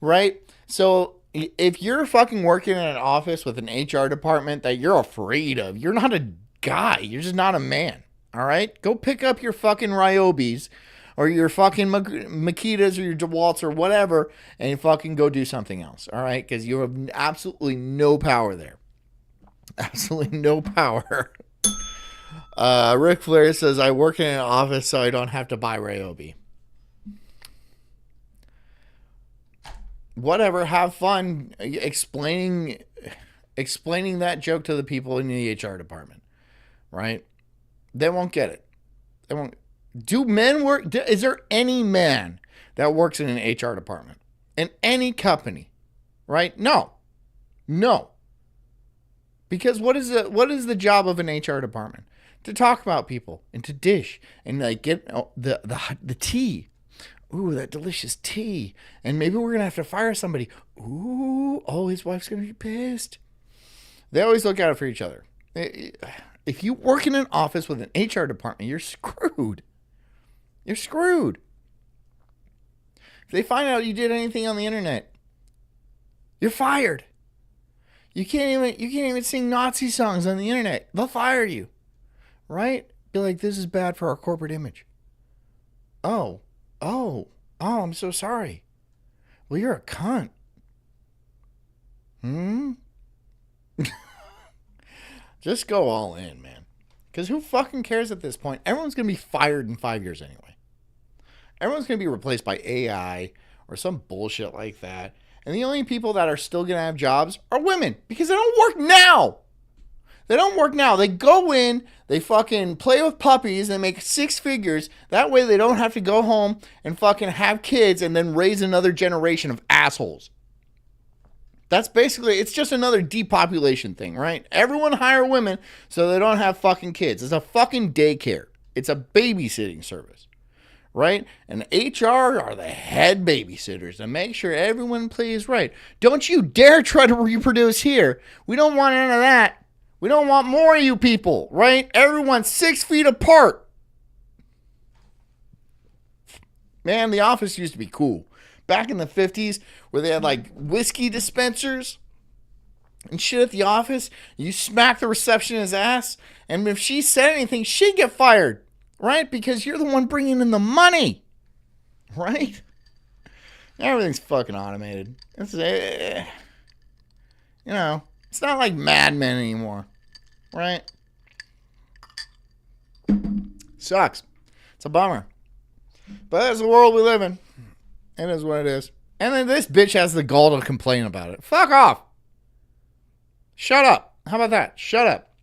right? So if you're fucking working in an office with an HR department that you're afraid of, you're not a guy. You're just not a man, all right? Go pick up your fucking Ryobis or your fucking Makitas or your DeWalts or whatever and fucking go do something else, all right? Because you have absolutely no power there. Absolutely no power. Ric Flair says, I work in an office so I don't have to buy Ryobi. Whatever, have fun explaining that joke to the people in the HR department, right? They won't get it. They won't. Do men work? Is there any man that works in an HR department in any company, right? No. Because what is the job of an HR department? To talk about people and to dish and like get the tea. Ooh, that delicious tea. And maybe we're gonna have to fire somebody. Ooh, oh, his wife's gonna be pissed. They always look out for each other. If you work in an office with an HR department, you're screwed. You're screwed. If they find out you did anything on the internet, You're fired. You can't even sing Nazi songs on the internet. They'll fire you. Right? Be like, this is bad for our corporate image. Oh, I'm so sorry. Well, you're a cunt. Just go all in, man. Because who fucking cares at this point? Everyone's going to be fired in 5 years anyway. Everyone's going to be replaced by AI or some bullshit like that. And the only people that are still going to have jobs are women. Because they don't work now. They don't work now. They go in, they fucking play with puppies, and make 6 figures. That way they don't have to go home and fucking have kids and then raise another generation of assholes. That's basically, it's just another depopulation thing, right? Everyone hire women so they don't have fucking kids. It's a fucking daycare. It's a babysitting service, right? And HR are the head babysitters and make sure everyone plays right. Don't you dare try to reproduce here. We don't want none of that. We don't want more of you people, right? Everyone's 6 feet apart. Man, The Office used to be cool. Back in the 50s, where they had like whiskey dispensers and shit at the office, you smack the receptionist's ass, and if she said anything, she'd get fired, right? Because you're the one bringing in the money, right? Everything's fucking automated. It's, it's not like Mad Men anymore. Right? Sucks. It's a bummer. But that's the world we live in. It is what it is. And then this bitch has the gall to complain about it. Fuck off. Shut up. How about that? Shut up.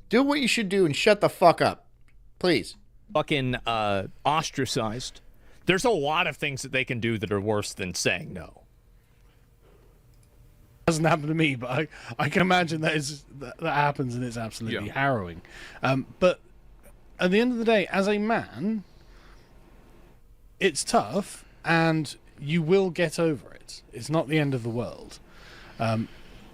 Do what you should do and shut the fuck up. Please. Fucking ostracized. There's a lot of things that they can do that are worse than saying no. Hasn't happened to me, but I can imagine that happens, and it's absolutely harrowing. But at the end of the day, as a man, it's tough, and you will get over it. It's not the end of the world.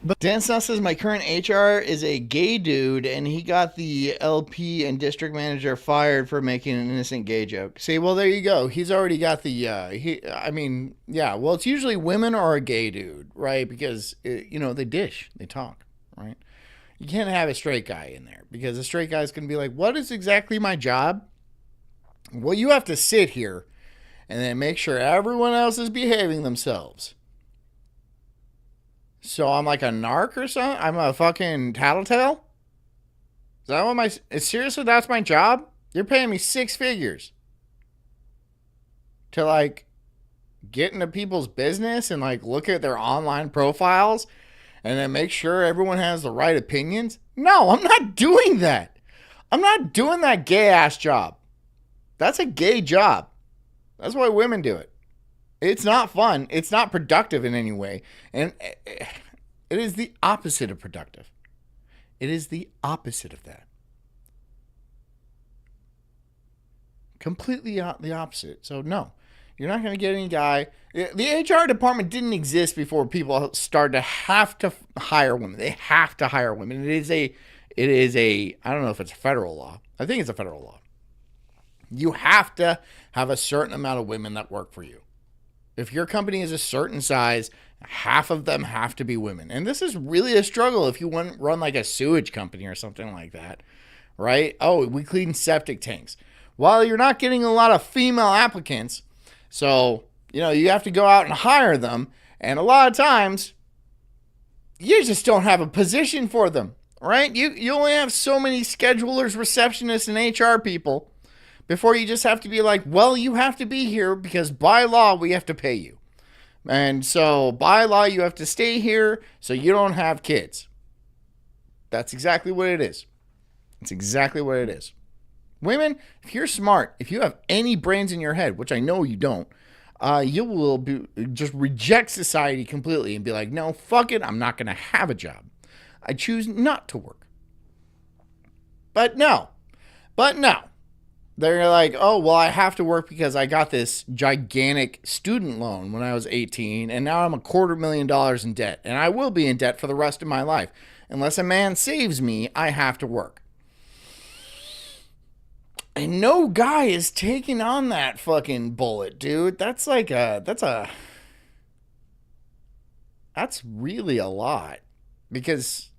But Dan Snuff says my current HR is a gay dude, and he got the LP and district manager fired for making an innocent gay joke. See, well, there you go. He's already got the, well, it's usually women or a gay dude, right? Because, they dish, they talk, right? You can't have a straight guy in there, because a straight guy's going to be like, what is exactly my job? Well, you have to sit here and then make sure everyone else is behaving themselves. So I'm like a narc or something? I'm a fucking tattletale? Is that what seriously, that's my job? You're paying me 6 figures to like get into people's business and like look at their online profiles and then make sure everyone has the right opinions? No, I'm not doing that. I'm not doing that gay ass job. That's a gay job. That's why women do it. It's not fun. It's not productive in any way. And it is the opposite of productive. It is the opposite of that. Completely the opposite. So no, you're not going to get any guy. The HR department didn't exist before people started to have to hire women. They have to hire women. It is a, I don't know if it's a federal law. I think it's a federal law. You have to have a certain amount of women that work for you. If your company is a certain size, half of them have to be women. And this is really a struggle if you run like a sewage company or something like that, right? Oh, we clean septic tanks. Well, you're not getting a lot of female applicants, so, you have to go out and hire them. And a lot of times, you just don't have a position for them, right? You only have so many schedulers, receptionists, and HR people before you just have to be like, well, you have to be here because by law, we have to pay you. And so by law, you have to stay here so you don't have kids. That's exactly what it is. It's exactly what it is. Women, if you're smart, if you have any brains in your head, which I know you don't, you will just reject society completely and be like, no, fuck it, I'm not going to have a job. I choose not to work. But no. They're like, oh, well, I have to work because I got this gigantic student loan when I was 18, and now I'm $250,000 in debt, and I will be in debt for the rest of my life. Unless a man saves me, I have to work. And no guy is taking on that fucking bullet, dude. That's That's really a lot. Because,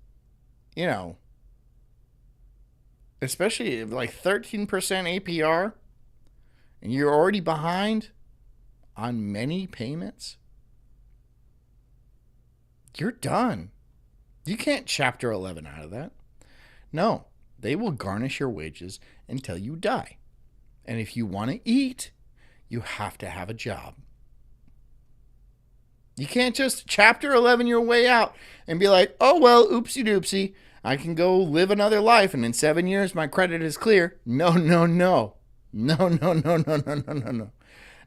you know, especially like 13% APR, and you're already behind on many payments, you're done. You can't Chapter 11 out of that. No, they will garnish your wages until you die. And if you want to eat, you have to have a job. You can't just Chapter 11 your way out and be like, oh, well, oopsie doopsie. I can go live another life, and in 7 years, my credit is clear. No, no, no. No, no, no, no, no, no, no, no.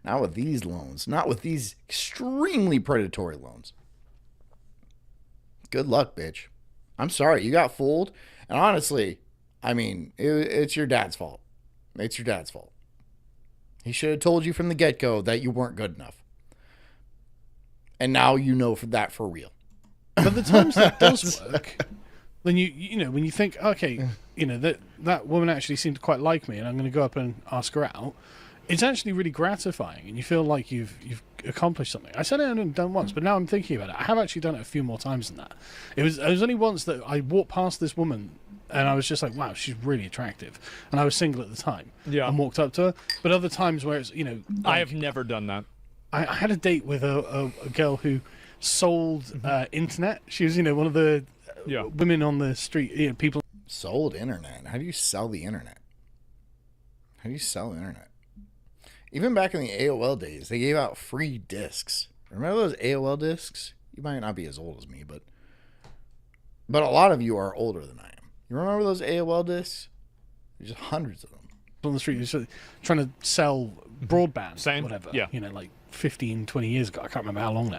Not with these loans. Not with these extremely predatory loans. Good luck, bitch. I'm sorry. You got fooled. And honestly, I mean, it's your dad's fault. It's your dad's fault. He should have told you from the get-go that you weren't good enough. And now you know that for real. But the times that does work, then you know, when you think, okay, you know, that woman actually seemed to quite like me, and I'm going to go up and ask her out, it's actually really gratifying, and you feel like you've accomplished something. I said I hadn't done once, but now I'm thinking about it. I have actually done it a few more times than that. It was only once that I walked past this woman, and I was just like, wow, she's really attractive. And I was single at the time. Yeah. And walked up to her. But other times where it's, you know... Like, I have never done that. I had a date with a girl who sold internet. She was, you know, one of the women on the street, you know, people... Sold internet? How do you sell the internet? How do you sell the internet? Even back in the AOL days, they gave out free discs. Remember those AOL discs? You might not be as old as me, but a lot of you are older than I am. You remember those AOL discs? There's hundreds of them. On the street, just trying to sell broadband, Same. whatever. Yeah. You know, like 15, 20 years ago. I can't remember how long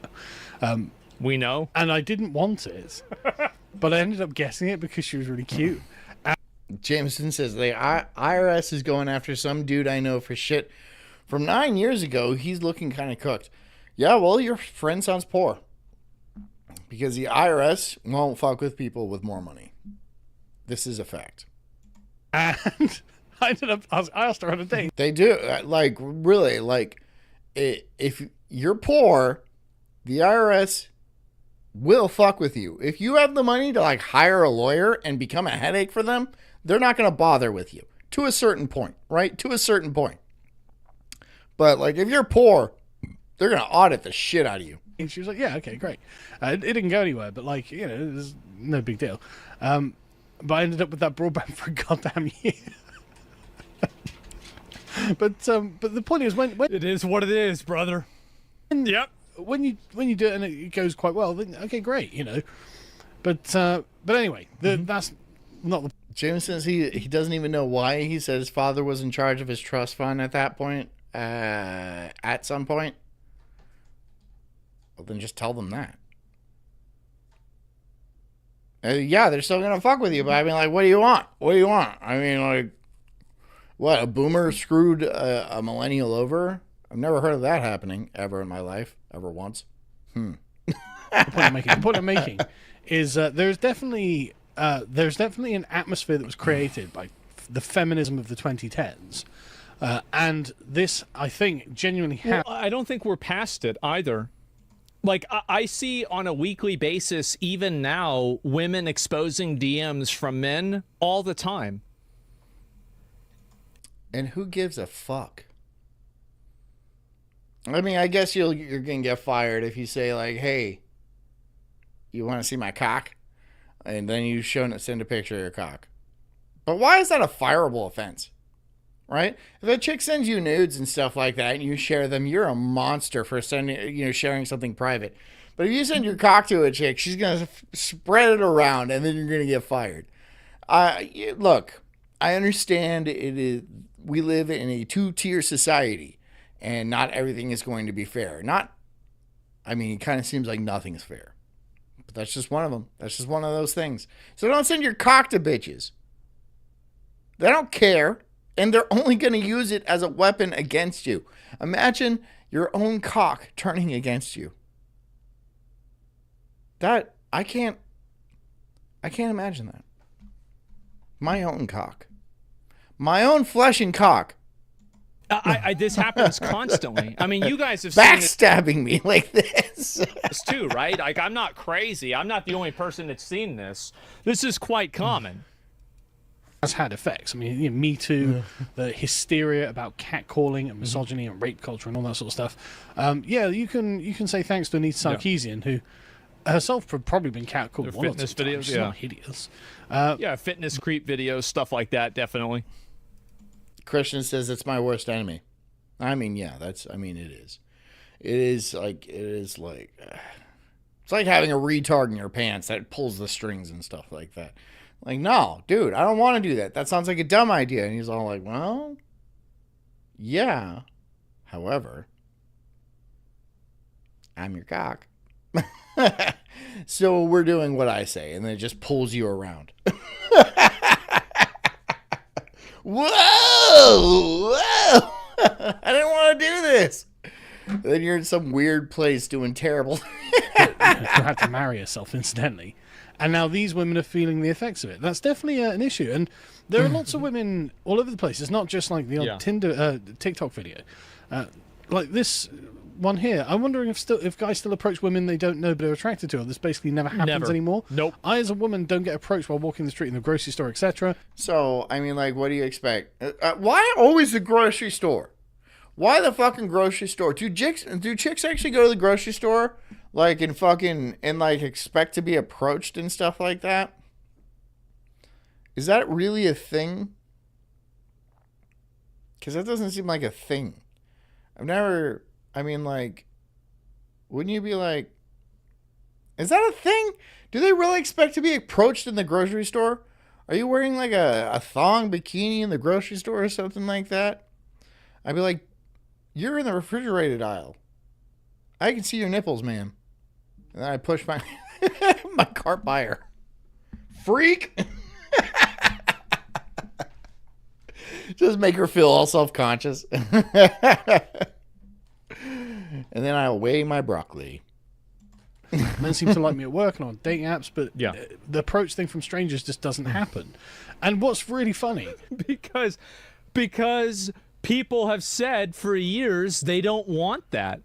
now. We know. And I didn't want it, but I ended up getting it because she was really cute. Jameson says the IRS is going after some dude I know for shit from 9 years ago. He's looking kind of cooked. Yeah, well, your friend sounds poor. Because the IRS won't fuck with people with more money. This is a fact. And I asked her on a date. They do. Like, really, like, if you're poor, the IRS will fuck with you. If you have the money to, like, hire a lawyer and become a headache for them, they're not going to bother with you. To a certain point, right? To a certain point. But, like, if you're poor, they're going to audit the shit out of you. And she was like, yeah, okay, great. It didn't go anywhere, but, like, you know, it was no big deal. But I ended up with that broadband for a goddamn year. But the point is, when It is what it is, brother. Yep. when you do it and it goes quite well, then okay, great, you know. But anyway, that's not the. James says he doesn't even know why. He said his father was in charge of his trust fund at that point, at some point. Well, then just tell them that. Yeah, they're still going to fuck with you, but I mean, like, what do you want? What do you want? I mean, like, what, a boomer screwed a millennial over? I've never heard of that happening ever in my life, ever once. The point I'm making is there's definitely an atmosphere that was created by the feminism of the 2010s, and this, I think, genuinely happened. Well, I don't think we're past it either. Like, I see on a weekly basis, even now, women exposing DMs from men all the time. And who gives a fuck? I mean, I guess you're going to get fired if you say, like, hey, you want to see my cock? And then you send a picture of your cock. But why is that a fireable offense? Right? If a chick sends you nudes and stuff like that and you share them, you're a monster for sharing something private. But if you send your cock to a chick, she's going to spread it around and then you're going to get fired. Look, I understand we live in a two-tier society and not everything is going to be fair. It kind of seems like nothing's fair. But that's just one of them. That's just one of those things. So don't send your cock to bitches. They don't care. And they're only going to use it as a weapon against you. Imagine your own cock turning against you. I can't imagine that. My own cock. My own flesh and cock This happens constantly. I mean, you guys have seen backstabbing me like this. this too, right? Like, I'm not crazy. I'm not the only person that's seen this. This is quite common. Has had effects. I mean, you know, Me Too, the hysteria about catcalling and misogyny and rape culture and all that sort of stuff. Yeah, you can say thanks to Anita Sarkeesian, who herself have probably been catcalled. Their fitness videos, She's not hideous. Yeah, fitness creep videos, stuff like that, definitely. Christian says it's my worst enemy. I mean, yeah, it is. It is like it's like having a retard in your pants that pulls the strings and stuff like that. Like, no, dude, I don't want to do that. That sounds like a dumb idea. And he's all like, well, yeah. However, I'm your cock. So we're doing what I say, and then it just pulls you around. Whoa! I didn't want to do this. Then you're in some weird place doing terrible. You had to marry yourself, incidentally. And now these women are feeling the effects of it. That's definitely an issue. And there are lots of women all over the place. It's not just like the old TikTok video. Like this one here. I'm wondering if guys still approach women they don't know but are attracted to. Or this basically never happens anymore. Nope. I, as a woman, don't get approached while walking the street in the grocery store, etc. So, I mean, like, what do you expect? Why always the grocery store? Why the fucking grocery store? Do chicks actually go to the grocery store? Like, and expect to be approached and stuff like that? Is that really a thing? Because that doesn't seem like a thing. Wouldn't you be like, is that a thing? Do they really expect to be approached in the grocery store? Are you wearing like a thong bikini in the grocery store or something like that? I'd be like, you're in the refrigerated aisle. I can see your nipples, ma'am. And then I push my my cart by her. Freak! Just make her feel all self-conscious. And then I'll weigh my broccoli. Men seem to like me at work and on dating apps, but the approach thing from strangers just doesn't happen. And what's really funny... Because people have said for years they don't want that.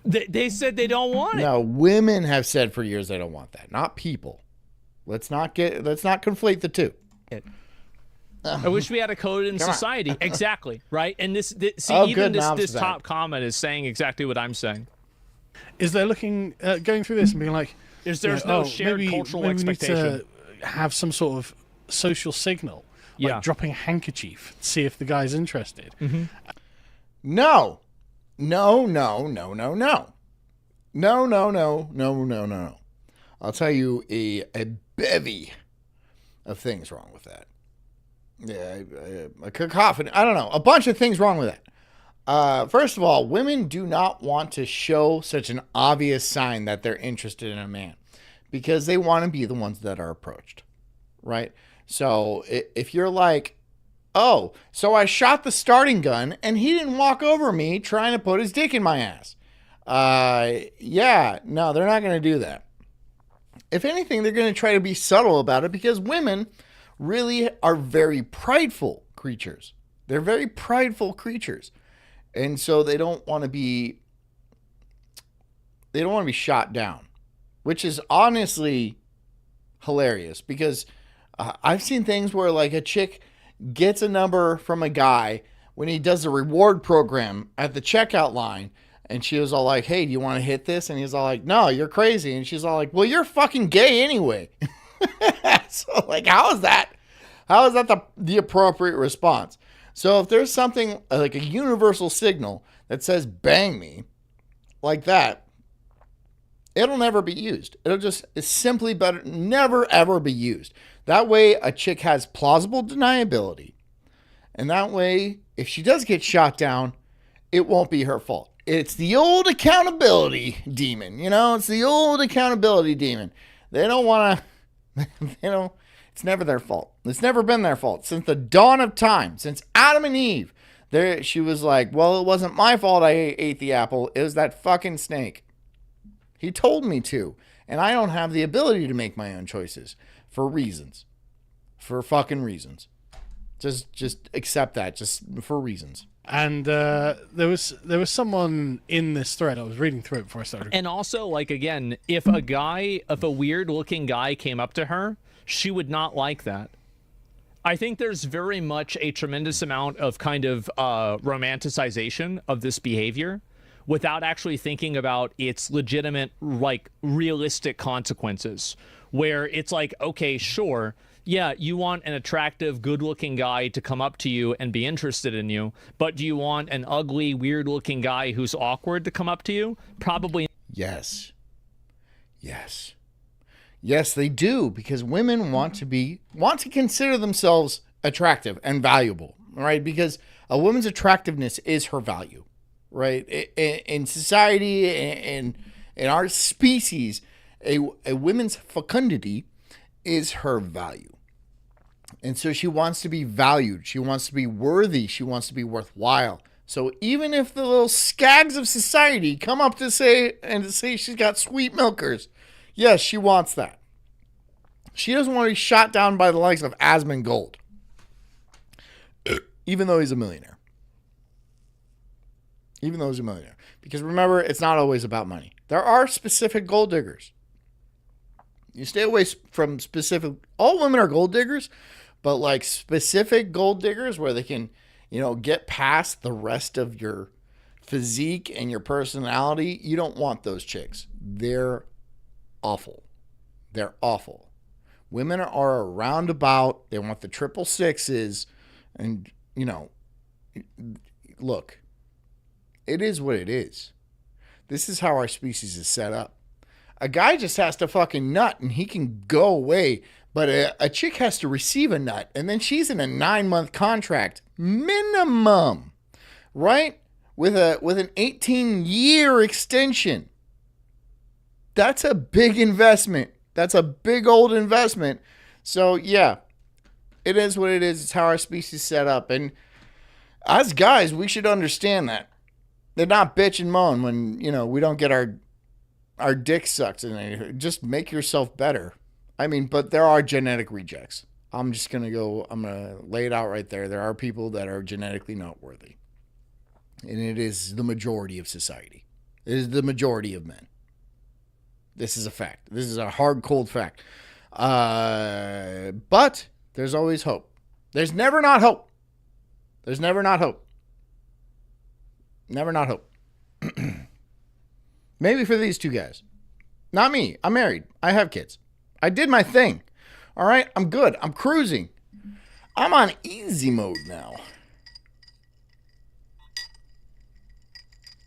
They said they don't want it. No, women have said for years they don't want that, not people. Let's not conflate the two. I wish we had a code in society. Exactly, right? And this top comment is saying exactly what I'm saying. Is they're looking, going through this and being like, there's no shared cultural expectation. We need to have some sort of social signal, like dropping a handkerchief, see if the guy's interested. Mm-hmm. No. I'll tell you a bevy of things wrong with that. Yeah, a cacophony. I don't know. A bunch of things wrong with that. First of all, women do not want to show such an obvious sign that they're interested in a man because they want to be the ones that are approached, right? So if you're like, oh, so I shot the starting gun and he didn't walk over me trying to put his dick in my ass. No, they're not going to do that. If anything, they're going to try to be subtle about it because women really are very prideful creatures. They're very prideful creatures. And so they don't want to be shot down, which is honestly hilarious because I've seen things where like a chick gets a number from a guy when he does a reward program at the checkout line. And she was all like, hey, do you want to hit this? And he's all like, no, you're crazy. And she's all like, well, you're fucking gay anyway. So like, how is that the appropriate response? So if there's something like a universal signal that says bang me like that, it'll never be used. It's simply better never ever be used. That way a chick has plausible deniability. And that way, if she does get shot down, it won't be her fault. It's the old accountability demon, it's the old accountability demon. They don't want to, it's never their fault. It's never been their fault. Since the dawn of time, since Adam and Eve, she was like, well, it wasn't my fault I ate the apple. It was that fucking snake. He told me to. And I don't have the ability to make my own choices for reasons. For fucking reasons. Just accept that, just for reasons. And there was someone in this thread. I was reading through it before I started. And also, like, again, if a weird looking guy came up to her, she would not like that. I think there's very much a tremendous amount of kind of romanticization of this behavior without actually thinking about its legitimate, like, realistic consequences, where it's like, okay, sure, yeah, you want an attractive, good-looking guy to come up to you and be interested in you, but do you want an ugly, weird-looking guy who's awkward to come up to you? Probably. Yes. Yes, they do, because women want to consider themselves attractive and valuable, right? Because a woman's attractiveness is her value, right? In society and in our species, a woman's fecundity is her value. And so she wants to be valued. She wants to be worthy. She wants to be worthwhile. So even if the little skags of society come up to say she's got sweet milkers, yes, she wants that. She doesn't want to be shot down by the likes of Asmongold, even though he's a millionaire. Because remember, it's not always about money. There are specific gold diggers. You stay away from specific... All women are gold diggers, but like specific gold diggers where they can, get past the rest of your physique and your personality, you don't want those chicks. They're awful. Women are a roundabout. They want the 666s. And, look, it is what it is. This is how our species is set up. A guy just has to fucking nut and he can go away. But a chick has to receive a nut. And then she's in a 9-month contract. Minimum. Right? With an 18-year extension. That's a big investment. That's a big old investment. So, yeah, it is what it is. It's how our species is set up. And as guys, we should understand that. They're not bitch and moan when, we don't get our dick sucked. And just make yourself better. I mean, but there are genetic rejects. I'm going to lay it out right there. There are people that are genetically not worthy. And it is the majority of society. It is the majority of men. This is a fact. This is a hard, cold fact. But there's always hope. There's never not hope. There's never not hope. Never not hope. Maybe for these two guys. Not me. I'm married. I have kids. I did my thing. All right? I'm good. I'm cruising. I'm on easy mode now.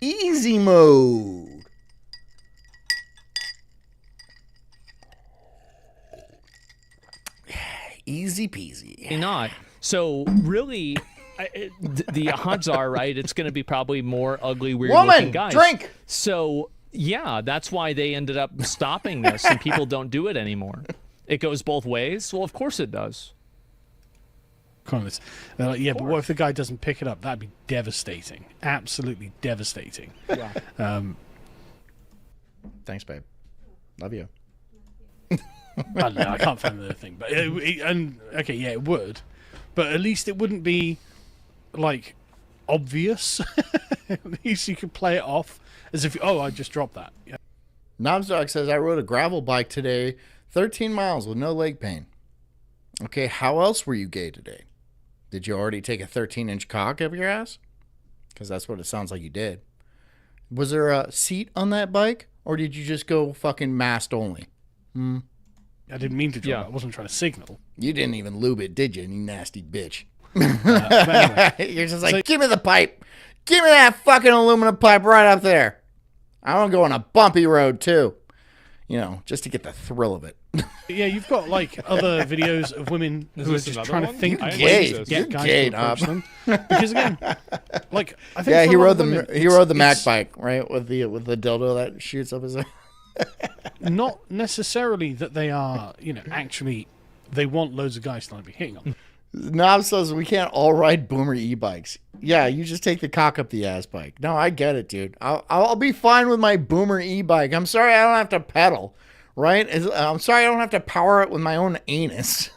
Easy mode. Easy peasy. Not. So really, the odds are, right, it's going to be probably more ugly, weird-looking guys. Drink! So, yeah, that's why they ended up stopping this, and people don't do it anymore. It goes both ways? Well, of course it does. They're like, yeah, but what if the guy doesn't pick it up? That'd be devastating. Absolutely devastating. Yeah. Thanks, babe. Love you. I don't know. I can't find the thing, but okay, yeah, it would, but at least it wouldn't be like obvious. At least you could play it off as if, I just dropped that. Yeah. Knobsdog says, I rode a gravel bike today, 13 miles with no leg pain. Okay, how else were you gay today? Did you already take a 13-inch cock up your ass? Because that's what it sounds like you did. Was there a seat on that bike, or did you just go fucking mast only? I didn't mean to drop it. I wasn't trying to signal. You didn't even lube it, did you, you nasty bitch? Anyway. You're just like, give me the pipe. Give me that fucking aluminum pipe right up there. I want to go on a bumpy road, too. Just to get the thrill of it. Yeah, you've got, like, other videos of women who are just trying to think You're ways gay. to You're get guys gay, to approach Knob. them. Because, again, like, I think Yeah, for he a lot rode of the women, Mac it's bike, right? With the dildo that shoots up his... not necessarily that they are, actually, they want loads of guys to be hitting on them. Knob says we can't all ride boomer e-bikes. Yeah, you just take the cock up the ass bike. No, I get it, dude. I'll be fine with my boomer e-bike. I'm sorry I don't have to pedal, right? I'm sorry I don't have to power it with my own anus.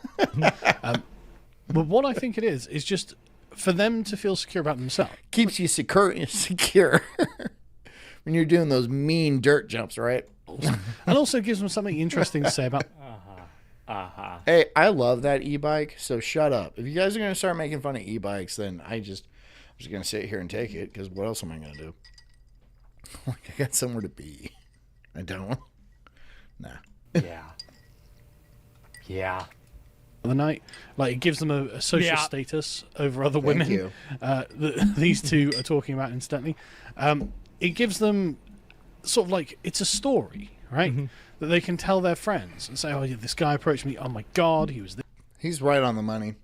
But what I think it is just for them to feel secure about themselves. Keeps you secure when you're doing those mean dirt jumps, right? And also gives them something interesting to say about. Hey, I love that e-bike, so shut up. If you guys are going to start making fun of e-bikes, then I'm just going to sit here and take it, because what else am I going to do? Like, I got somewhere to be. I don't. Nah. Yeah. The night, like, it gives them a social status over other women. you. These two are talking about incidentally. It gives them sort of like it's a story, right? That they can tell their friends and say, "Oh, yeah, this guy approached me. Oh my God, he was." He's right on the money.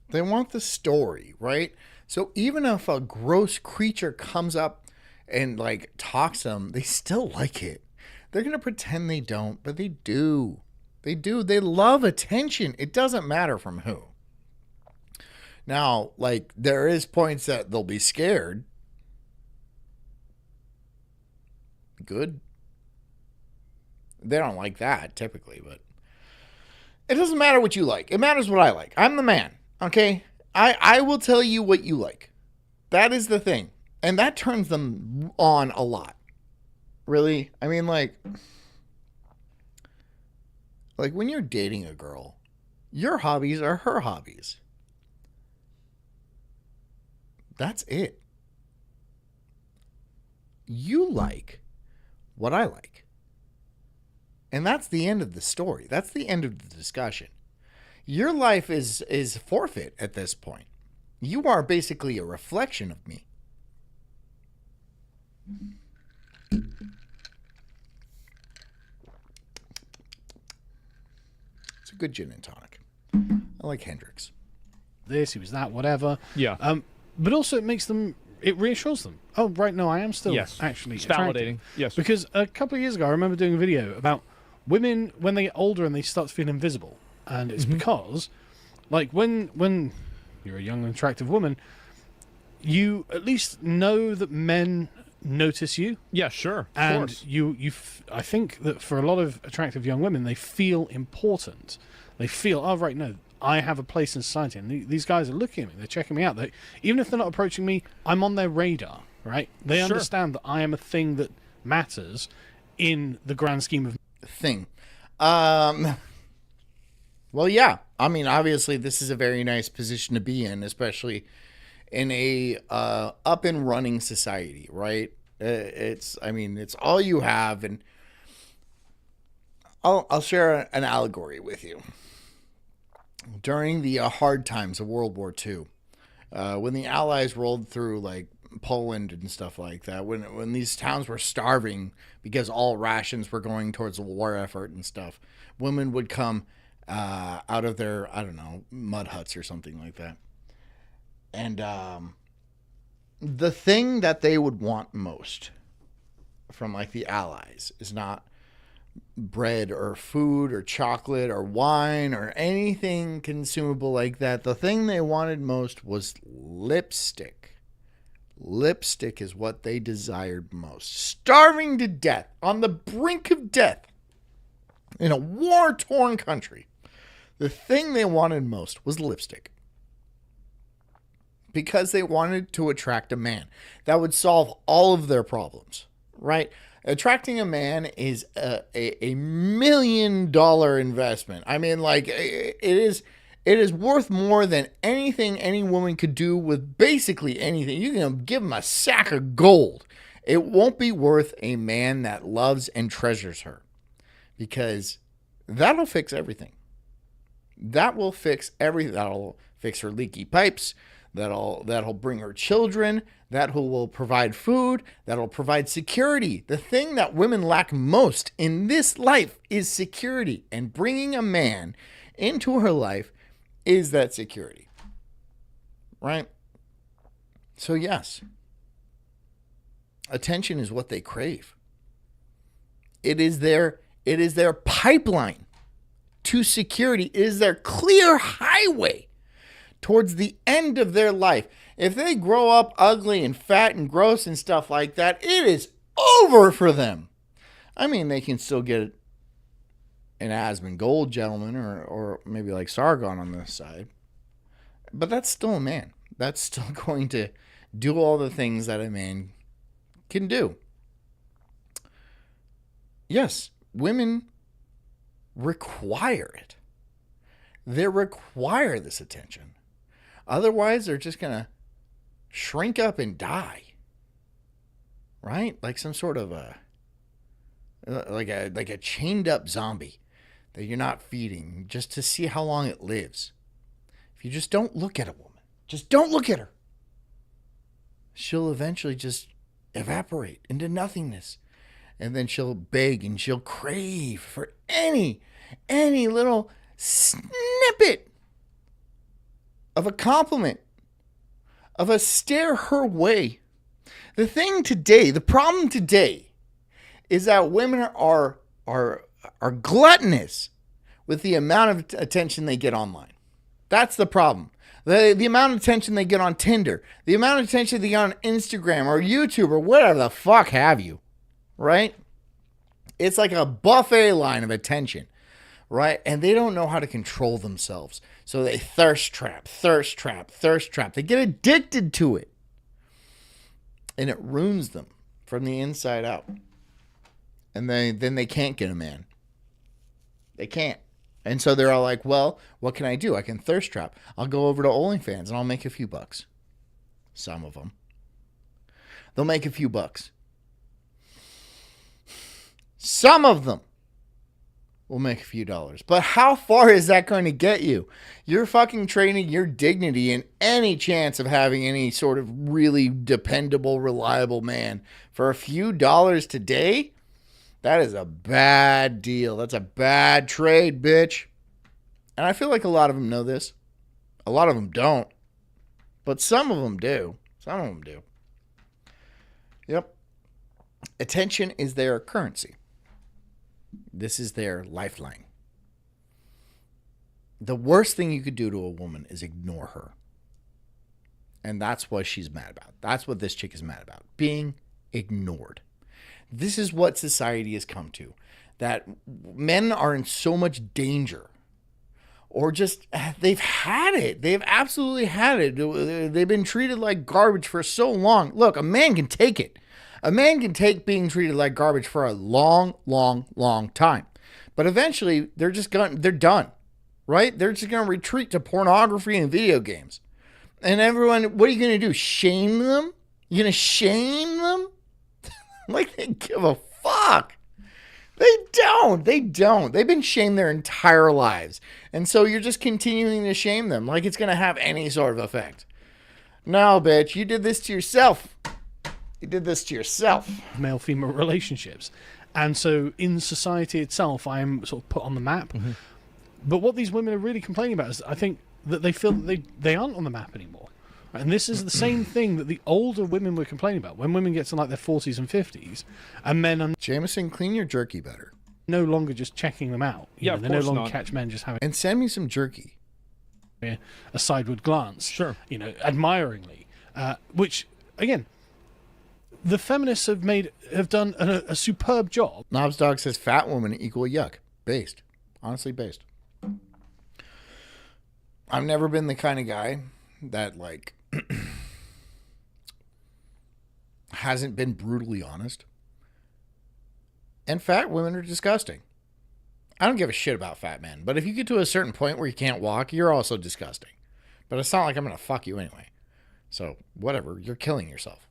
They want the story, right? So even if a gross creature comes up and like talks to them, they still like it. They're gonna pretend they don't, but they do. They do. They love attention. It doesn't matter from who. Now, like, there is points that they'll be scared. Good. They don't like that, typically, but it doesn't matter what you like. It matters what I like. I'm the man, okay? I will tell you what you like. That is the thing. And that turns them on a lot. Really? I mean, like when you're dating a girl, your hobbies are her hobbies. That's it. You like what I like. And that's the end of the story. That's the end of the discussion. Your life is forfeit at this point. You are basically a reflection of me. It's a good gin and tonic. I like Hendrix. This, he was that, whatever. Yeah. But also it reassures them. Oh, right, no, I am still actually it's attractive. validating. Yes. Because a couple of years ago, I remember doing a video about women when they get older and they start to feel invisible. And it's because, like, when you're a young and attractive woman, you at least know that men notice you. Yeah, sure. And of course. I think that for a lot of attractive young women, they feel important. They feel, oh, right, no, I have a place in society. And these guys are looking at me. They're checking me out. Even if they're not approaching me, I'm on their radar, right? They understand that I am a thing that matters in the grand scheme of thing. Well, yeah. I mean, obviously, this is a very nice position to be in, especially in a up and running society, right? It's all you have, and I'll share an allegory with you. During the hard times of World War II, when the Allies rolled through like Poland and stuff like that, when these towns were starving because all rations were going towards the war effort and stuff, women would come out of their, I don't know, mud huts or something like that. And the thing that they would want most from like the Allies is not bread or food or chocolate or wine or anything consumable like that. The thing they wanted most was lipstick. Lipstick is what they desired most. Starving to death, on the brink of death, in a war-torn country, the thing they wanted most was lipstick. Because they wanted to attract a man that would solve all of their problems, right? Attracting a man is a $1 million investment. I mean, like, it is worth more than anything any woman could do with basically anything. You can give him a sack of gold. It won't be worth a man that loves and treasures her, because that'll fix everything. That will fix everything. That'll fix her leaky pipes. That'll bring her children. That will provide food. That'll provide security. The thing that women lack most in this life is security. And bringing a man into her life is that security. Right? So yes, attention is what they crave. It is their pipeline to security. It is their clear highway towards the end of their life. If they grow up ugly and fat and gross and stuff like that, it is over for them. I mean, they can still get an Asmund Gold gentleman or maybe like Sargon on this side. But that's still a man. That's still going to do all the things that a man can do. Yes, women require it. They require this attention. Otherwise, they're just going to shrink up and die. Right? Like some sort of like a chained up zombie that you're not feeding just to see how long it lives. If you just don't look at a woman, just don't look at her, she'll eventually just evaporate into nothingness. And then she'll beg and she'll crave for any little snippet of a compliment, of a stare her way. The thing today, the problem today, is that women are gluttonous with the amount of attention they get online. That's the problem. The amount of attention they get on Tinder, the amount of attention they get on Instagram or YouTube or whatever the fuck have you, right? It's like a buffet line of attention, right? And they don't know how to control themselves. So they thirst trap. They get addicted to it. And it ruins them from the inside out. And then they can't get a man. They can't. And so they're all like, well, what can I do? I can thirst trap. I'll go over to OnlyFans and I'll make a few bucks. Some of them. They'll make a few bucks. Some of them will make a few dollars. But how far is that going to get you? You're fucking trading your dignity and any chance of having any sort of really dependable, reliable man for a few dollars today? That is a bad deal. That's a bad trade, bitch. And I feel like a lot of them know this. A lot of them don't. But some of them do. Some of them do. Yep. Attention is their currency. This is their lifeline. The worst thing you could do to a woman is ignore her. And that's what she's mad about. That's what this chick is mad about. Being ignored. This is what society has come to. That men are in so much danger. Or just, they've had it. They've absolutely had it. They've been treated like garbage for so long. Look, a man can take it. A man can take being treated like garbage for a long, long, long time. But eventually, they're done. Right? They're just going to retreat to pornography and video games. And everyone, what are you going to do? Shame them? You're going to shame them? Like they give a fuck. They don't. They've been shamed their entire lives. And so you're just continuing to shame them like it's going to have any sort of effect. No, bitch, you did this to yourself. You did this to yourself. Male-female relationships. And so in society itself, I'm sort of put on the map. Mm-hmm. But what these women are really complaining about is I think that they feel that they aren't on the map anymore. And this is the same thing that the older women were complaining about. When women get to like their 40s and 50s, and men are Jameson, clean your jerky better. no longer just checking them out. They no longer catch men just having and send me some jerky. A sideward glance. Sure. Admiringly. Which, again, the feminists have done a superb job. Knobs Dog says fat woman equal yuck. Based. Honestly based. I've never been the kind of guy that like hasn't been brutally honest. And fat women are disgusting. I don't give a shit about fat men, but if you get to a certain point where you can't walk, you're also disgusting. But it's not like I'm going to fuck you anyway. So, whatever, you're killing yourself.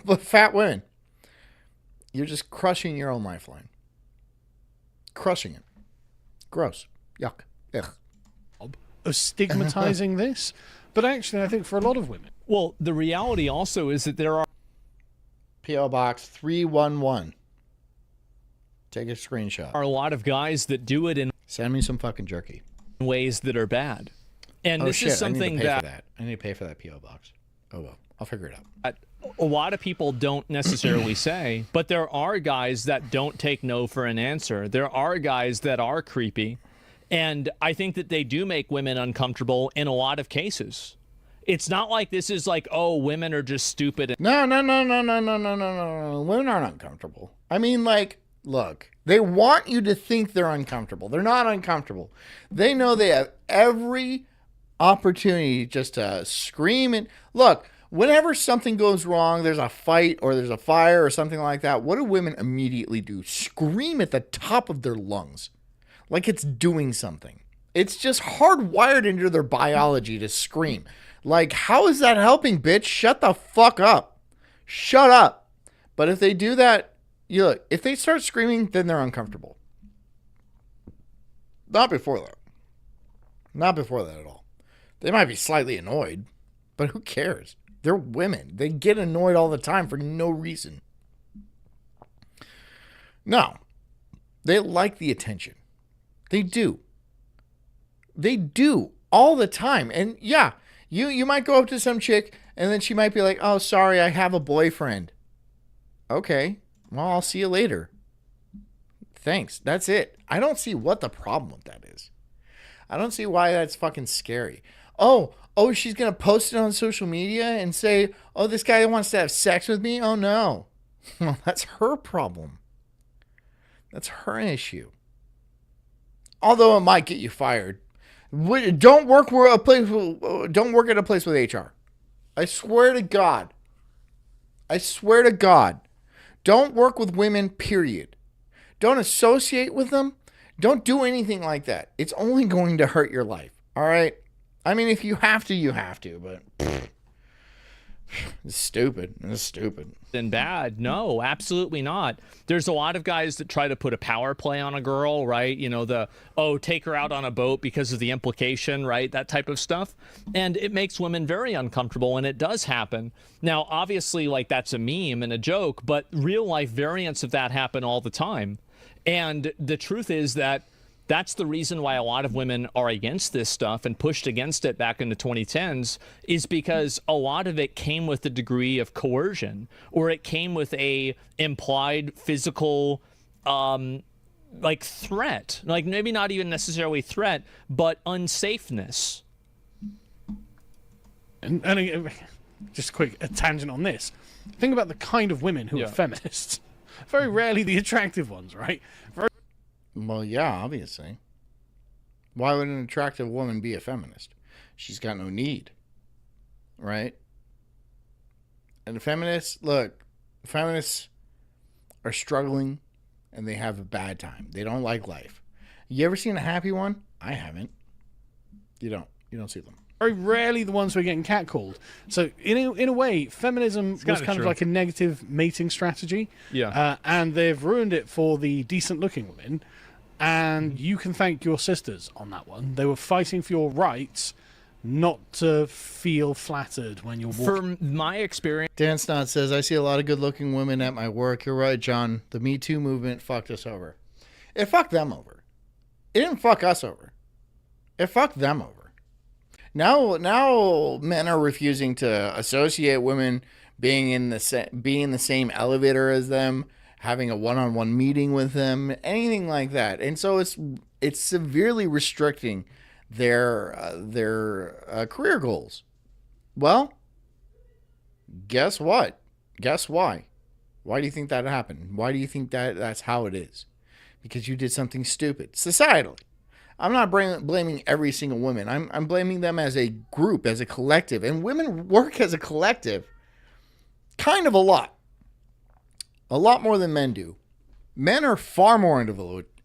But fat women, you're just crushing your own lifeline. Crushing it. Gross. Yuck. Ugh. Of stigmatizing this, but actually I think for a lot of women. Well, the reality also is that there are P.O. Box 311. Take a screenshot. a lot of guys that do it in Send me some fucking jerky. ways that are bad. And this is something I need to pay for that P.O. Box. Oh well, I'll figure it out. A lot of people don't necessarily say, but there are guys that don't take no for an answer. There are guys that are creepy. And I think that they do make women uncomfortable in a lot of cases. It's not like this is like, oh, women are just stupid. No. Women aren't uncomfortable. I mean, like, Look, they want you to think they're uncomfortable. They're not uncomfortable. They know they have every opportunity just to scream. And look, whenever something goes wrong, there's a fight or there's a fire or something like that, what do women immediately do? Scream at the top of their lungs like it's doing something. It's just hardwired into their biology to scream. Like, how is that helping, bitch? Shut the fuck up. Shut up. But if they do that, you look, if they start screaming, then they're uncomfortable. Not before that. Not before that at all. They might be slightly annoyed, but who cares? They're women. They get annoyed all the time for no reason. No. They like the attention. They do. They do all the time. And yeah, you might go up to some chick and then she might be like, oh, sorry, I have a boyfriend. Okay. Well, I'll see you later. Thanks. That's it. I don't see what the problem with that is. I don't see why that's fucking scary. Oh, she's going to post it on social media and say, oh, this guy wants to have sex with me? Oh, no. Well, that's her problem. That's her issue. Although it might get you fired. Don't work at a place with HR. I swear to God. I swear to God. Don't work with women, period. Don't associate with them. Don't do anything like that. It's only going to hurt your life. All right? I mean, if you have to, you have to, but it's stupid. It's stupid. And bad. No, absolutely not. There's a lot of guys that try to put a power play on a girl, right? You know, take her out on a boat because of the implication, right? That type of stuff. And it makes women very uncomfortable, and it does happen. Now, obviously, like, that's a meme and a joke, but real life variants of that happen all the time. And the truth is that that's the reason why a lot of women are against this stuff and pushed against it back in the 2010s, is because a lot of it came with a degree of coercion, or it came with a implied physical like threat, like maybe not even necessarily threat, but unsafeness. And just a quick tangent on this. Think about the kind of women who are feminists. Very rarely the attractive ones, right? Well, yeah, obviously. Why would an attractive woman be a feminist? She's got no need, right? And feminists are struggling and they have a bad time. They don't like life. You ever seen a happy one? I haven't. You don't see them. Very rarely the ones who are getting catcalled. So in a way, feminism was kind of like a negative mating strategy. Yeah. And they've ruined it for the decent-looking women. And you can thank your sisters on that one. They were fighting for your rights, not to feel flattered when you're walking. From my experience, Dan Snott says, I see a lot of good-looking women at my work. You're right, John. The Me Too movement fucked us over. It fucked them over. It didn't fuck us over. It fucked them over. Now men are refusing to associate women being in the same elevator as them, having a one-on-one meeting with them, anything like that. And so it's severely restricting their career goals. Well, guess what? Guess why? Why do you think that happened? Why do you think that's how it is? Because you did something stupid. Societally. I'm not blaming every single woman. I'm blaming them as a group, as a collective. And women work as a collective kind of a lot. A lot more than men do. Men are far more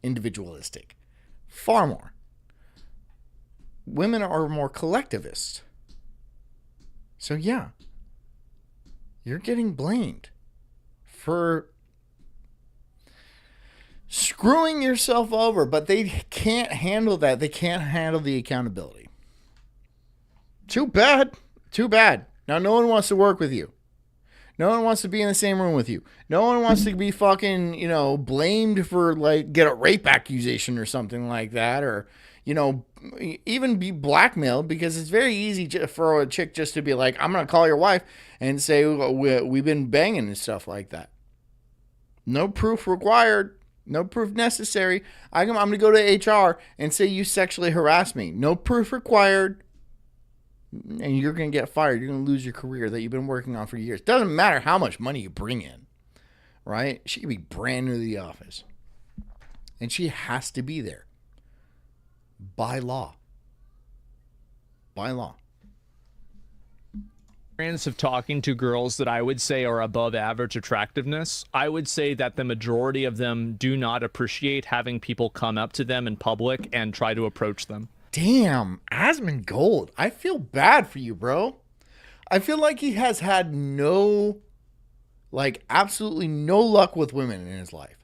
individualistic. Far more. Women are more collectivist. So yeah, you're getting blamed for screwing yourself over, but they can't handle that. They can't handle the accountability. Too bad. Too bad. Now no one wants to work with you. No one wants to be in the same room with you. No one wants to be fucking, blamed for, like, get a rape accusation or something like that. Or, even be blackmailed, because it's very easy for a chick just to be like, I'm going to call your wife and say, we've been banging and stuff like that. No proof required. No proof necessary. I'm going to go to HR and say you sexually harassed me. No proof required. And you're going to get fired. You're going to lose your career that you've been working on for years. Doesn't matter how much money you bring in, right? She could be brand new to the office. And she has to be there. By law. By law. Experience of talking to girls that I would say are above average attractiveness, I would say that the majority of them do not appreciate having people come up to them in public and try to approach them. Damn, Asmongold. I feel bad for you, bro. I feel like he has had absolutely no luck with women in his life.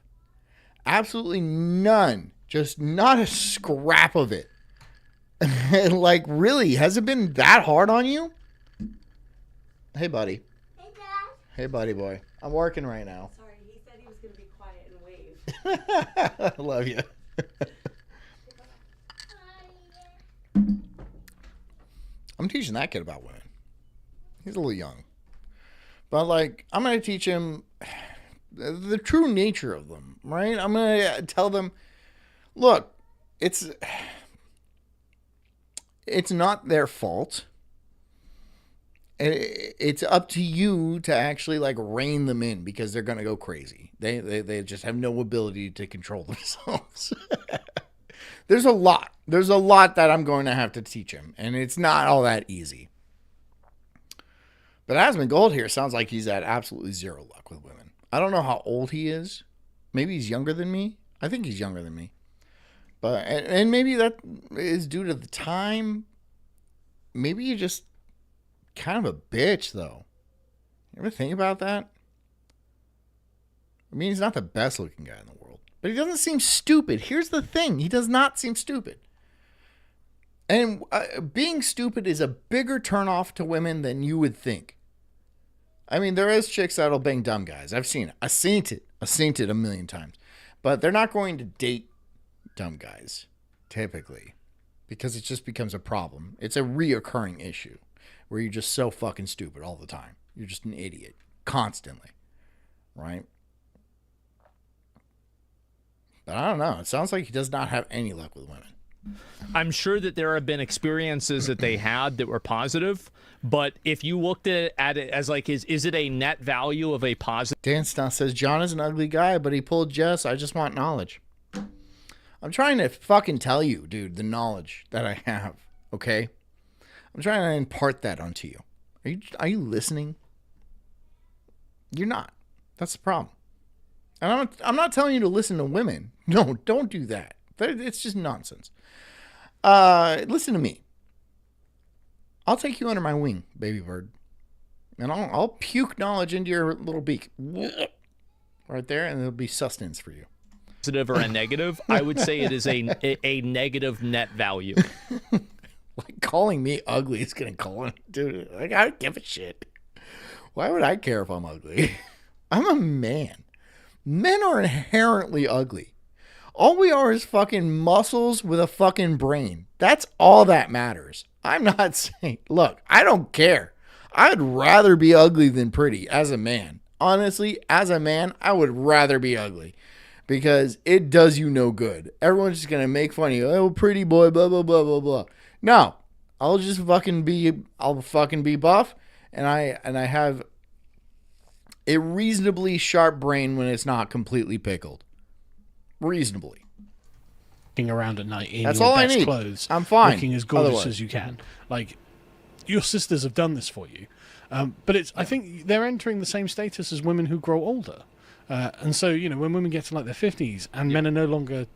Absolutely none. Just not a scrap of it. Like, really, has it been that hard on you? Hey, buddy. Hey, Dad. Hey, buddy boy. I'm working right now. Sorry, he said he was going to be quiet and wave. I love you. I'm teaching that kid about women. He's a little young. But, like, I'm going to teach him the true nature of them, right? I'm going to tell them, look, it's not their fault. It's up to you to actually like rein them in because they're going to go crazy. They just have no ability to control themselves. There's a lot that I'm going to have to teach him, and it's not all that easy. But Asmongold here sounds like he's had absolutely zero luck with women. I don't know how old he is. Maybe he's younger than me. I think he's younger than me. But and maybe that is due to the time. Maybe you just kind of a bitch, though. You ever think about that? I mean, he's not the best looking guy in the world, but he doesn't seem stupid. Here's the thing. He does not seem stupid. And being stupid is a bigger turnoff to women than you would think. I mean, there is chicks that'll bang dumb guys. I've seen it. I've seen it a million times. But they're not going to date dumb guys, typically, because it just becomes a problem. It's a reoccurring issue where you're just so fucking stupid all the time. You're just an idiot constantly, right? But I don't know. It sounds like he does not have any luck with women. I'm sure that there have been experiences that they had that were positive, but if you looked at it as like, is it a net value of a positive? Dan Stott says, John is an ugly guy, but he pulled Jess. I just want knowledge. I'm trying to fucking tell you, dude, the knowledge that I have, okay? I'm trying to impart that onto you. Are you listening? You're not. That's the problem. And I'm not telling you to listen to women. No, don't do that. It's just nonsense. Listen to me. I'll take you under my wing, baby bird. And I'll puke knowledge into your little beak. Right there, and it'll be sustenance for you. Positive or a negative, I would say it is a negative net value. Like calling me ugly is gonna call it, dude. Like, I don't give a shit. Why would I care if I'm ugly? I'm a man. Men are inherently ugly. All we are is fucking muscles with a fucking brain. That's all that matters. I'm not saying, look, I don't care. I'd rather be ugly than pretty as a man. Honestly, as a man, I would rather be ugly because it does you no good. Everyone's just going to make fun of you. Oh, pretty boy, blah, blah, blah, blah, blah. No, I'll fucking be buff, and I have a reasonably sharp brain when it's not completely pickled. Reasonably. Around at night in That's your all I best need. clothes, I'm fine. looking as gorgeous Otherwise. as you can. Like, your sisters have done this for you, but I think they're entering the same status as women who grow older, and so when women get to like their 50s and men are no longer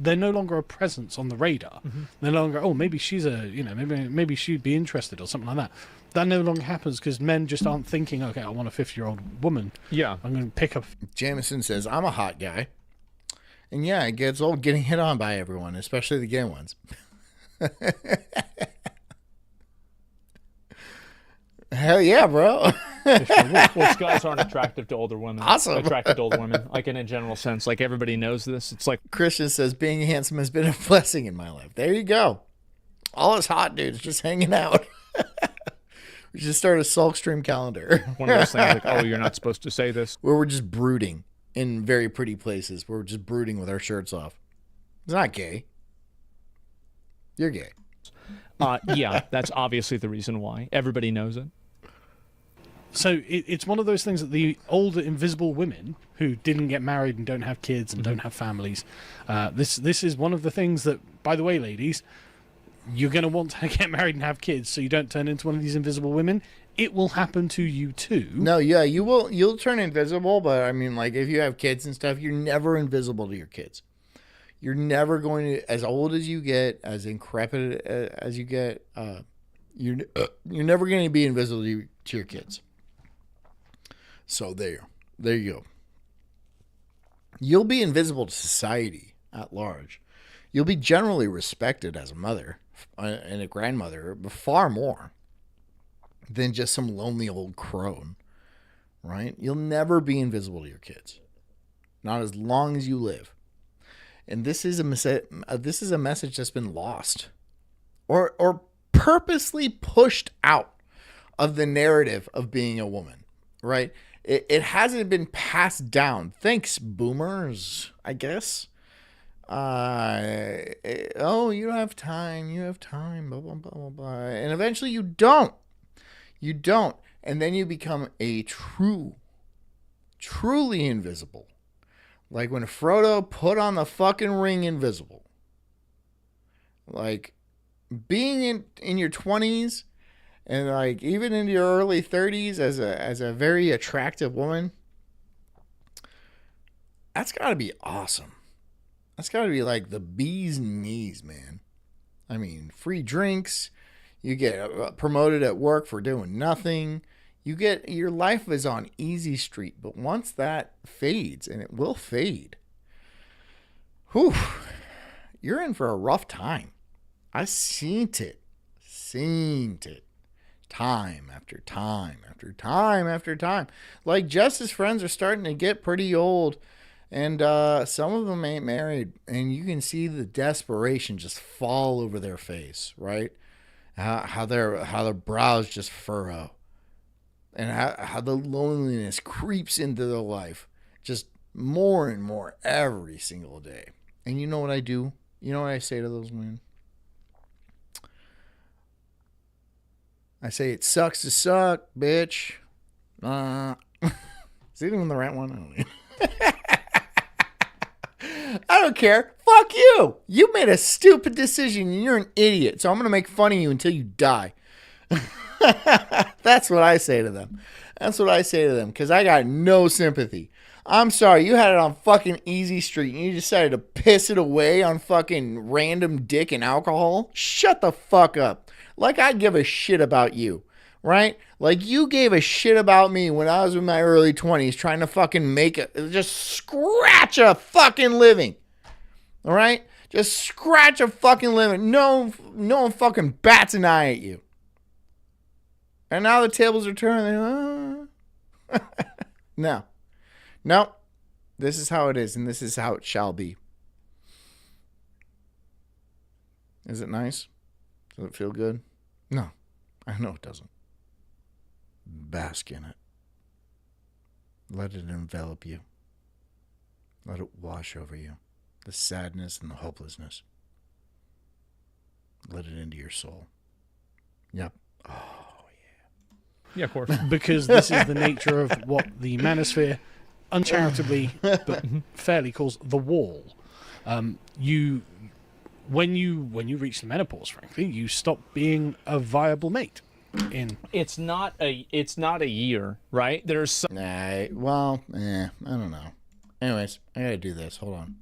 they're no longer a presence on the radar. Mm-hmm. They're no longer, maybe she's maybe she'd be interested or something like that. That no longer happens because men just aren't thinking, okay, I want a 50-year-old woman. Yeah. I'm going to pick up. Jameson says, I'm a hot guy. And yeah, it gets old getting hit on by everyone, especially the gay ones. Hell yeah, bro. Well, guys aren't attractive to older women. Awesome. Attracted to older women, like in a general sense. Like everybody knows this. It's like Christian says, being handsome has been a blessing in my life. There you go. All us hot dudes just hanging out. We should start a Sulk stream calendar. one of those things like, oh, you're not supposed to say this. Where we're just brooding in very pretty places. Where we're just brooding with our shirts off. It's not gay. You're gay. Yeah, that's obviously the reason why. Everybody knows it. So it's one of those things that the older invisible women who didn't get married and don't have kids and don't have families, this is one of the things that, by the way, ladies, you're going to want to get married and have kids so you don't turn into one of these invisible women. It will happen to you too. No, yeah, you will. You'll turn invisible, but I mean, like, if you have kids and stuff, you're never invisible to your kids. You're never going to, as old as you get, as increpid as you get, you're never going to be invisible to your kids. So there you go. You'll be invisible to society at large. You'll be generally respected as a mother and a grandmother, but far more than just some lonely old crone, right? You'll never be invisible to your kids, not as long as you live. And this is a message that's been lost, or purposely pushed out of the narrative of being a woman, right? It hasn't been passed down. Thanks, boomers, I guess. Oh, you have time, blah, blah, blah, blah, blah. And eventually you don't. You don't. And then you become a truly invisible. Like when Frodo put on the fucking ring invisible. Like being in your 20s and like even in your early 30s as a very attractive woman, that's got to be awesome. That's got to be like the bee's knees, man. I mean, free drinks. You get promoted at work for doing nothing. Your life is on easy street. But once that fades, and it will fade, whew, you're in for a rough time. I seen it. Time after time after time after time. Like Jess's friends are starting to get pretty old. And some of them ain't married. And you can see the desperation just fall over their face, right? How their brows just furrow. And how the loneliness creeps into their life just more and more every single day. And you know what I do? You know what I say to those men? I say, it sucks to suck, bitch. Is it even the right one? I don't know. I don't care. Fuck you. You made a stupid decision and you're an idiot. So I'm going to make fun of you until you die. That's what I say to them. Because I got no sympathy. I'm sorry. You had it on fucking easy street and you decided to piss it away on fucking random dick and alcohol. Shut the fuck up. Like I give a shit about you. Right? Like you gave a shit about me when I was in my early 20s trying to fucking just scratch a fucking living. All right? Just scratch a fucking living. No one fucking bats an eye at you. And now the tables are turning. No. This is how it is, and this is how it shall be. Is it nice? Does it feel good? No. I know it doesn't. Bask in it. Let it envelop you. Let it wash over you. The sadness and the hopelessness. Let it into your soul. Yep. Oh, yeah. Yeah, of course. Because this is the nature of what the manosphere uncharitably but fairly calls the wall. When you reach the menopause, frankly, you stop being a viable mate. It's not a year, right? There's some... I don't know. Anyways, I gotta do this. Hold on.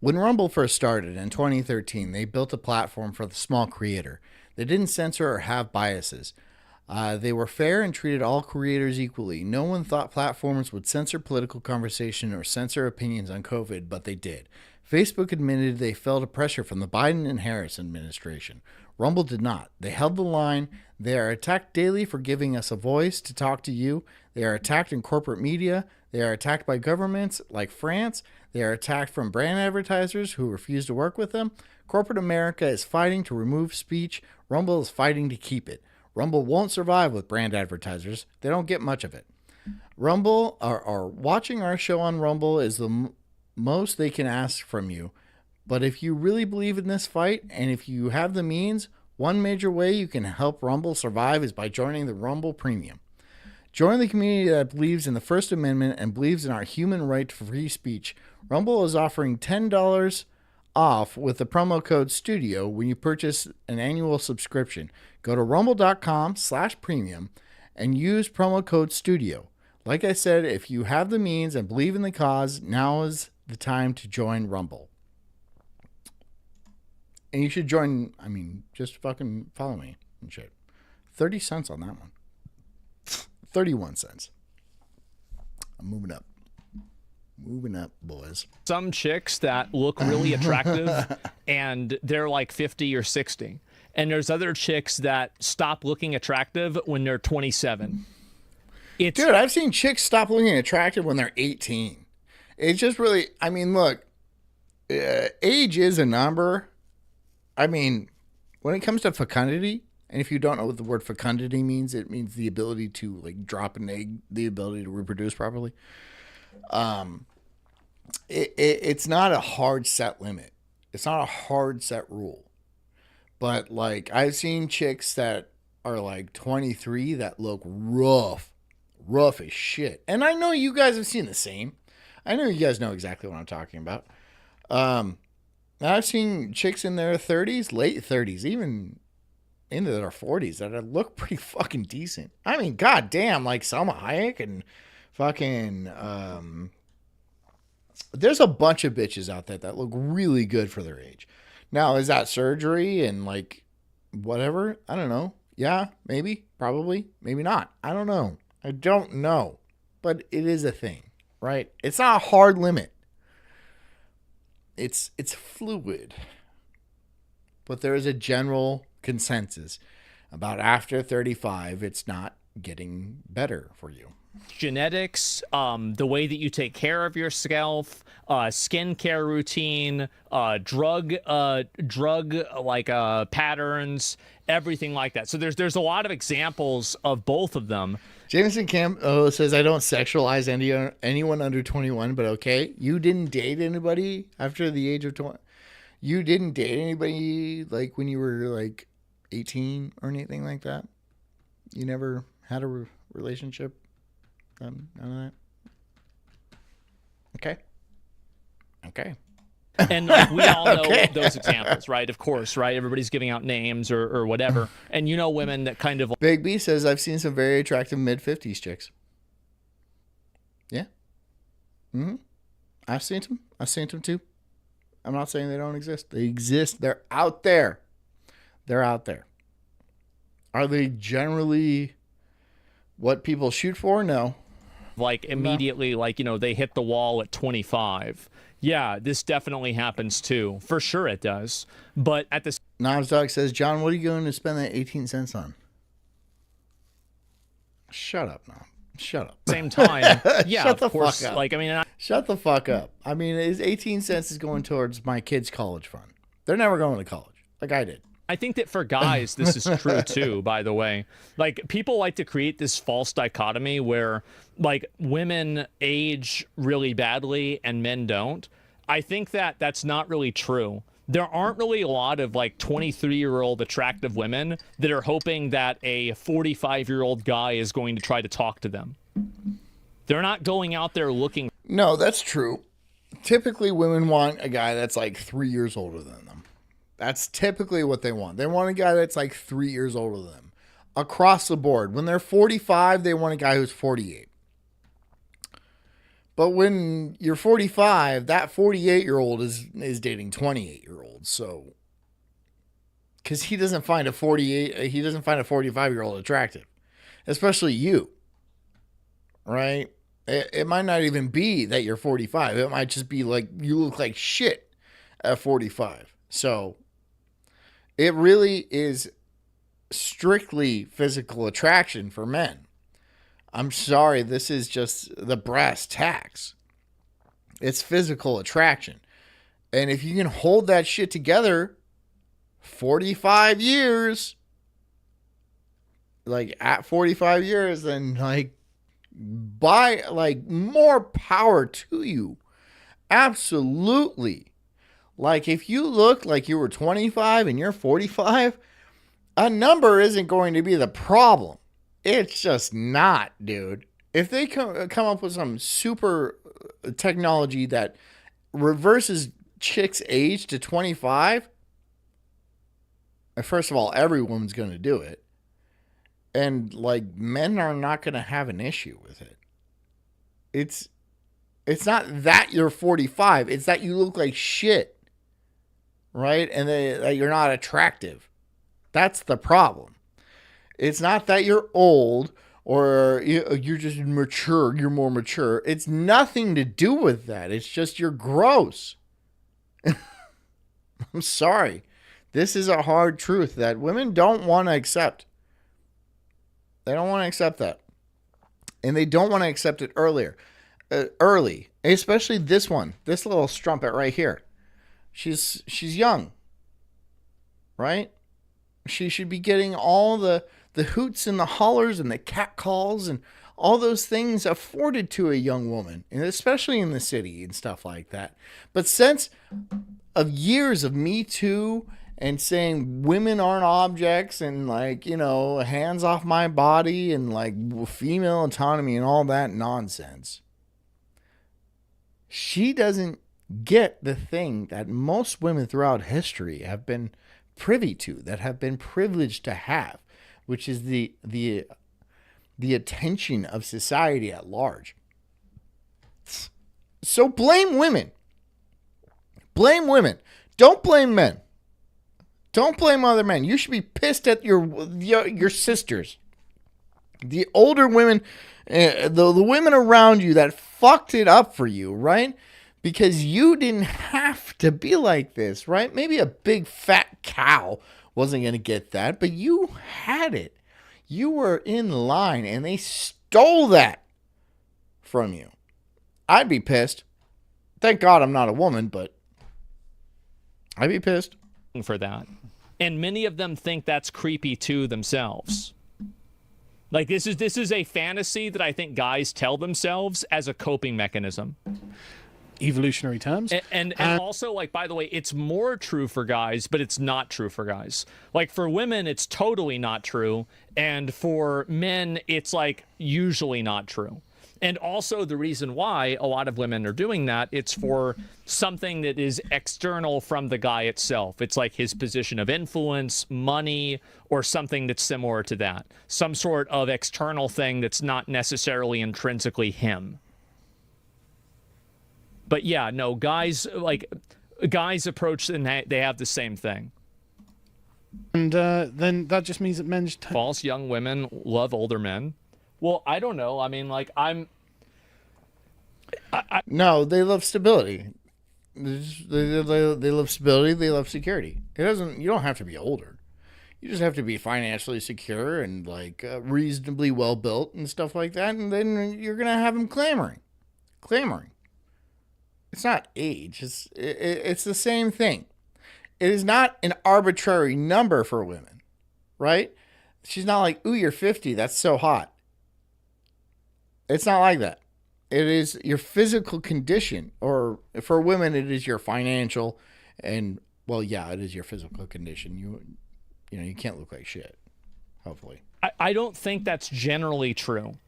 When Rumble first started in 2013, they built a platform for the small creator. They didn't censor or have biases. They were fair and treated all creators equally. No one thought platforms would censor political conversation or censor opinions on COVID, but they did. Facebook admitted they fell to pressure from the Biden and Harris administration. Rumble did not. They held the line. They are attacked daily for giving us a voice to talk to you. They are attacked in corporate media. They are attacked by governments like France. They are attacked from brand advertisers who refuse to work with them. Corporate America is fighting to remove speech. Rumble is fighting to keep it. Rumble won't survive with brand advertisers. They don't get much of it. Rumble, or watching our show on Rumble is the most they can ask from you. But if you really believe in this fight, and if you have the means, One major way you can help Rumble survive is by joining the Rumble Premium. Join the community that believes in the First Amendment and believes in our human right to free speech. Rumble is offering $10 off with the promo code STUDIO when you purchase an annual subscription. Go to rumble.com/premium and use promo code STUDIO. Like I said, if you have the means and believe in the cause, now is the time to join Rumble. And you should join, just fucking follow me and shit. 30 cents on that one. 31 cents. I'm moving up. Moving up, boys. Some chicks that look really attractive and they're like 50 or 60. And there's other chicks that stop looking attractive when they're 27. Dude, I've seen chicks stop looking attractive when they're 18. It's just really, look, age is a number. When it comes to fecundity, and if you don't know what the word fecundity means, it means the ability to like drop an egg, the ability to reproduce properly. It's not a hard set limit. It's not a hard set rule. But like I've seen chicks that are like 23 that look rough as shit. And I know you guys have seen the same. I know you guys know exactly what I'm talking about. I've seen chicks in their 30s, late 30s, even into their 40s that look pretty fucking decent. Goddamn, like Selma Hayek and fucking, there's a bunch of bitches out there that look really good for their age. Now, is that surgery and like whatever? I don't know. Yeah, maybe, probably, maybe not. I don't know. But it is a thing, right? It's not a hard limit. It's fluid. But there is a general consensus about after 35, it's not getting better for you. Genetics, the way that you take care of yourself, skincare routine, drug patterns, everything like that. So there's a lot of examples of both of them. Jameson Camp says, I don't sexualize anyone under 21, but okay. You didn't date anybody after the age of 20? You didn't date anybody like when you were like 18 or anything like that? You never had a relationship? None of that? Okay. And like, we all know those examples, right? Of course, right? Everybody's giving out names or whatever. And you know women that kind of... Big B says, I've seen some very attractive mid-50s chicks. Yeah. Mm-hmm. I've seen them too. I'm not saying they don't exist. They exist. They're out there. Are they generally what people shoot for? No. Like immediately, they hit the wall at 25. Yeah, this definitely happens too. For sure it does. But at the Knobs Dog says, John, what are you going to spend that 18 cents on? Shut up, Knob. Shut up. Same time, yeah, Shut of course. Fuck up. Shut the fuck up. 18 cents is going towards my kids' college fund. They're never going to college like I did. I think that for guys, this is true too, by the way. Like, people like to create this false dichotomy where, like, women age really badly and men don't. I think that that's not really true. There aren't really a lot of, like, 23-year-old attractive women that are hoping that a 45-year-old guy is going to try to talk to them. They're not going out there looking. No, that's true. Typically, women want a guy that's, like, 3 years older than them. That's typically what they want. They want a guy that's like 3 years older than them. Across the board. When they're 45, they want a guy who's 48. But when you're 45, that 48-year-old is dating 28-year-olds. So, because he doesn't find a 45-year-old attractive. Especially you. Right? It might not even be that you're 45. It might just be like you look like shit at 45. So, it really is strictly physical attraction for men. I'm sorry, this is just the brass tacks. It's physical attraction. And if you can hold that shit together 45 years, like at 45 years, then more power to you. Absolutely. Like, if you look like you were 25 and you're 45, A number isn't going to be the problem. It's just not, dude. If they come up with some super technology that reverses chicks' age to 25, first of all, every woman's going to do it. And, like, men are not going to have an issue with it. It's not that you're 45. It's that you look like shit. Right? And that you're not attractive. That's the problem. It's not that you're old or you're just mature. You're more mature. It's nothing to do with that. It's just you're gross. I'm sorry. This is a hard truth that women don't want to accept. They don't want to accept that. And they don't want to accept it early. Especially this one. This little strumpet right here. She's young. Right? She should be getting all the hoots and the hollers and the cat calls and all those things afforded to a young woman, and especially in the city and stuff like that. But since of years of Me Too and saying women aren't objects and, like, you know, hands off my body and, like, female autonomy and all that nonsense, she doesn't get the thing that most women throughout history have been privy to, that have been privileged to have, which is the attention of society at large. So blame women. Blame women. Don't blame men. Don't blame other men. You should be pissed at your sisters. The older women, the women around you that fucked it up for you, right? Because you didn't have to be like this, right? Maybe a big fat cow wasn't going to get that, but you had it. You were in line and they stole that from you. I'd be pissed. Thank God I'm not a woman, but I'd be pissed. For that. And many of them think that's creepy too themselves. Like, this is a fantasy that I think guys tell themselves as a coping mechanism. Evolutionary terms. And also, like, by the way, it's more true for guys, but it's not true for guys. Like, for women, it's totally not true. And for men, it's, like, usually not true. And also the reason why a lot of women are doing that, it's for something that is external from the guy itself. It's like his position of influence, money, or something that's similar to that. Some sort of external thing that's not necessarily intrinsically him. But yeah, no, guys approach and they have the same thing. And then that just means that men just... False young women love older men. Well, I don't know. I mean, like, No, they love stability. They love stability. They love security. You don't have to be older. You just have to be financially secure and, like, reasonably well built and stuff like that. And then you're gonna have them clamoring. It's not age. It's the same thing. It is not an arbitrary number for women, right? She's not like, ooh, you're 50. That's so hot. It's not like that. It is your physical condition, or for women, it is your financial, and, well, yeah, it is your physical condition. You can't look like shit, hopefully. I don't think that's generally true.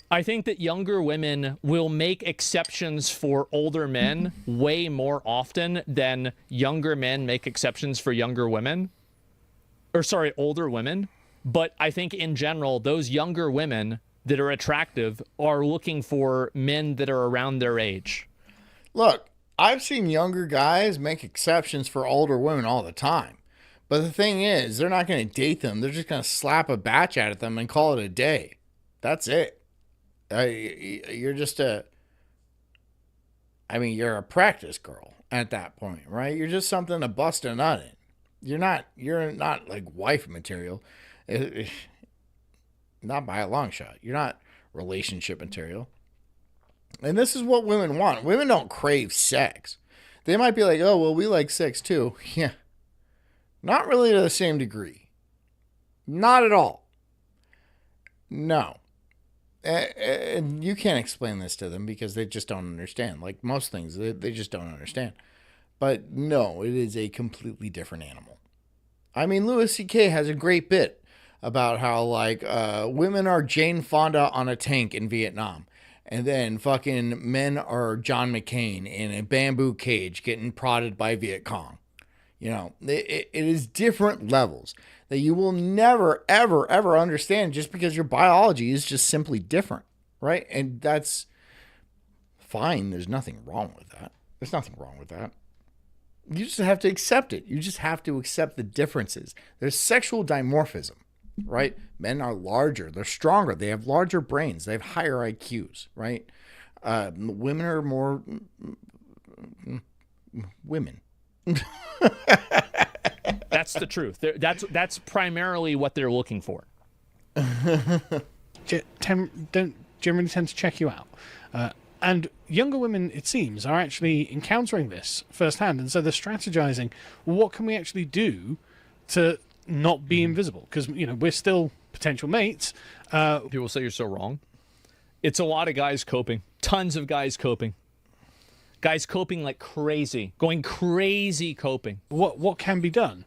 I think that younger women will make exceptions for older men way more often than younger men make exceptions for younger women. Or, sorry, older women. But I think in general, those younger women that are attractive are looking for men that are around their age. Look, I've seen younger guys make exceptions for older women all the time. But the thing is, they're not going to date them. They're just going to slap a batch at them and call it a day. That's it. You're a practice girl at that point, right? You're just something to bust a nut in. You're not like wife material. Not by a long shot. You're not relationship material. And this is what women want. Women don't crave sex. They might be like, oh, well, we like sex too. Yeah. Not really to the same degree. Not at all. No. And you can't explain this to them because they just don't understand. Like most things, they just don't understand. But no, it is a completely different animal. I mean, Louis C.K. has a great bit about how, like, women are Jane Fonda on a tank in Vietnam. And then fucking men are John McCain in a bamboo cage getting prodded by Viet Cong. You know, it is different levels that you will never, ever, ever understand just because your biology is just simply different, right? And that's fine. There's nothing wrong with that. There's nothing wrong with that. You just have to accept it. You just have to accept the differences. There's sexual dimorphism, right? Men are larger. They're stronger. They have larger brains. They have higher IQs, right? Women are more women. That's the truth. That's primarily what they're looking for. Don't generally tend to check you out. And younger women, it seems, are actually encountering this firsthand. And so they're strategizing, well, what can we actually do to not be invisible? Because, you know, we're still potential mates. People say you're so wrong. It's a lot of guys coping. Tons of guys coping. Guys coping like crazy. Going crazy coping. What can be done?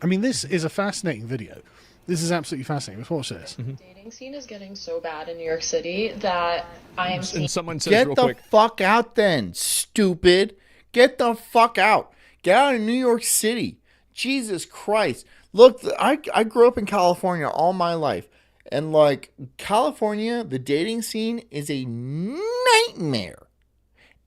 I mean, this is a fascinating video. This is absolutely fascinating. Let's watch this. Mm-hmm. Dating scene is getting so bad in New York City that I am seeing... And someone says Get real the quick, fuck out then, stupid. Get the fuck out. Get out of New York City. Jesus Christ. Look, I grew up in California all my life. And, like, California, the dating scene is a nightmare.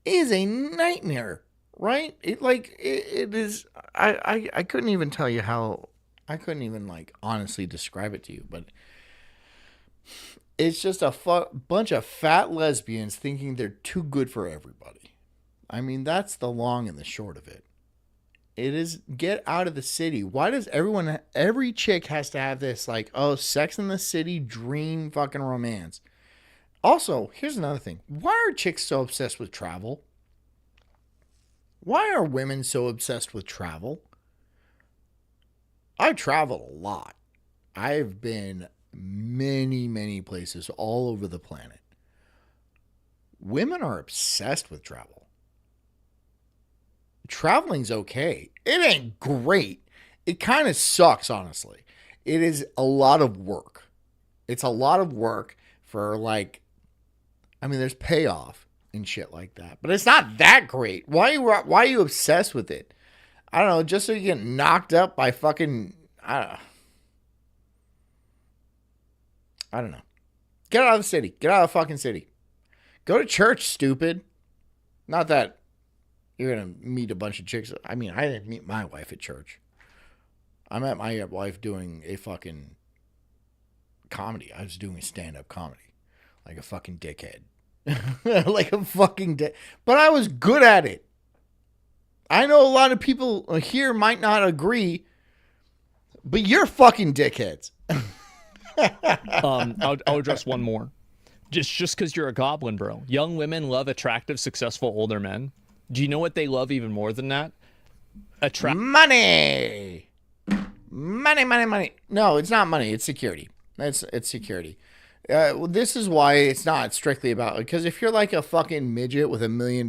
It is a nightmare, right? It is... I couldn't even tell you how... I couldn't even, like, honestly describe it to you, but it's just a bunch of fat lesbians thinking they're too good for everybody. I mean, that's the long and the short of it. It is, get out of the city. Why does every chick has to have this, like, oh, Sex in the City dream fucking romance? Also, here's another thing. Why are chicks so obsessed with travel? Why are women so obsessed with travel? I've traveled a lot. I've been many, many places all over the planet. Women are obsessed with travel. Traveling's okay. It ain't great. It kind of sucks, honestly. It is a lot of work. It's a lot of work for, like, I mean, there's payoff and shit like that. But it's not that great. Why are you obsessed with it? I don't know, just so you get knocked up by fucking, I don't know. Get out of the city. Get out of the fucking city. Go to church, stupid. Not that you're going to meet a bunch of chicks. I mean, I didn't meet my wife at church. I met my wife doing a fucking comedy. I was doing stand-up comedy. Like a fucking dickhead. Like a fucking dick. But I was good at it. I know a lot of people here might not agree, but you're fucking dickheads. I'll address one more. Just because you're a goblin, bro. Young women love attractive, successful older men. Do you know what they love even more than that? Money. Money. No, it's not money. It's security. It's security. Well, this is why it's not strictly about, because if you're like a fucking midget with $1 million,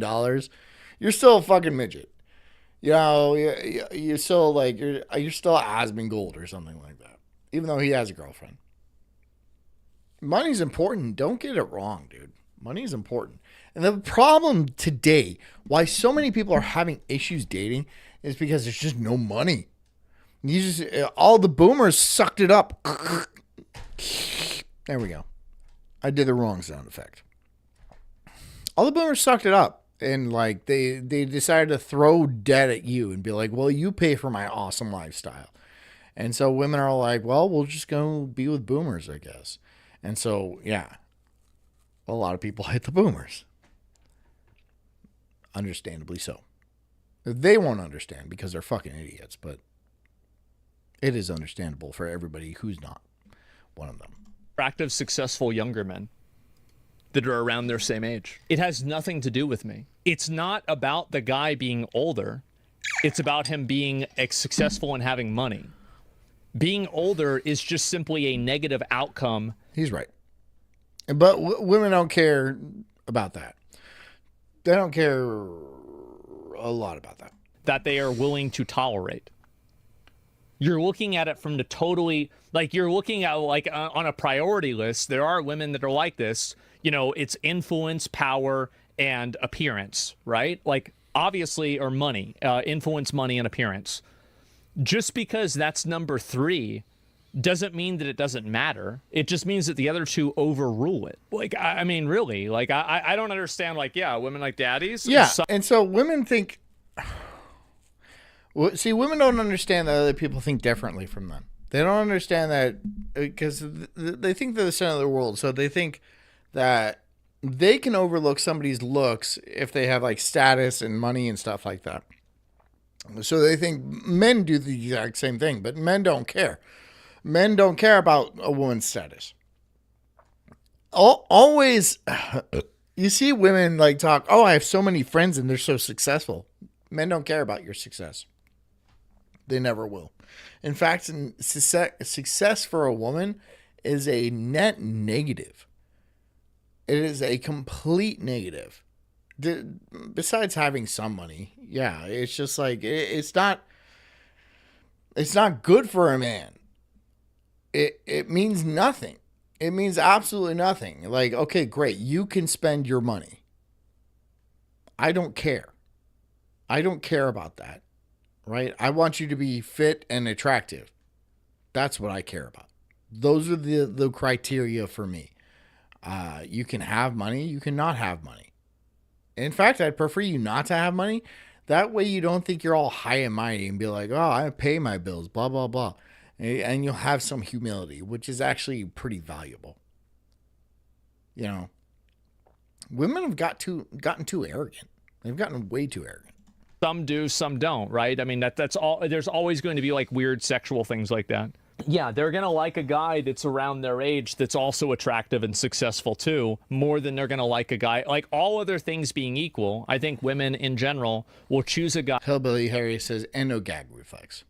you're still a fucking midget. You know, you're still like, you're still Asmongold or something like that, even though he has a girlfriend. Money's important. Don't get it wrong, dude. Money's important. And the problem today, why so many people are having issues dating, is because there's just no money. All the boomers sucked it up. There we go. I did the wrong sound effect. All the boomers sucked it up. And, like, they decided to throw debt at you and be like, well, you pay for my awesome lifestyle. And so women are like, well, we'll just go be with boomers, I guess. And so, yeah, a lot of people hit the boomers. Understandably so. They won't understand because they're fucking idiots, but it is understandable for everybody who's not one of them. Attractive, successful younger men that are around their same age. It has nothing to do with me. It's not about the guy being older. It's about him being successful and having money. Being older is just simply a negative outcome. He's right. But women don't care about that. They don't care a lot about that. That they are willing to tolerate. You're looking at it from the totally, like, you're looking at, like, on a priority list. There are women that are like this. You know, it's influence, power, and appearance, right? Like, obviously, or money, influence, money, and appearance. Just because that's number 3 doesn't mean that it doesn't matter. It just means that the other 2 overrule it. Like, I mean, really, like, I don't understand, like, yeah, women like daddies. Yeah, and so women think... Well, see, women don't understand that other people think differently from them. They don't understand that because they think they're the center of the world. So they think that they can overlook somebody's looks if they have like status and money and stuff like that. So they think men do the exact same thing, but men don't care. Men don't care about a woman's status. Always, you see women like talk, oh, I have so many friends and they're so successful. Men don't care about your success. They never will. In fact, success for a woman is a net negative. It is a complete negative. Besides having some money, yeah, it's just like it's not good for a man. It means nothing. It means absolutely nothing. Like, okay, great, you can spend your money. I don't care. I don't care about that. Right? I want you to be fit and attractive. That's what I care about. Those are the criteria for me. You can have money. You cannot have money. In fact, I'd prefer you not to have money. That way you don't think you're all high and mighty and be like, oh, I pay my bills, blah, blah, blah. And you'll have some humility, which is actually pretty valuable. You know, women have gotten too arrogant. They've gotten way too arrogant. Some do, some don't, right? I mean, that's all. There's always going to be like weird sexual things like that. Yeah, they're going to like a guy that's around their age that's also attractive and successful too, more than they're going to like a guy. Like, all other things being equal, I think women in general will choose a guy. Hillbilly Harry says, and no gag reflex.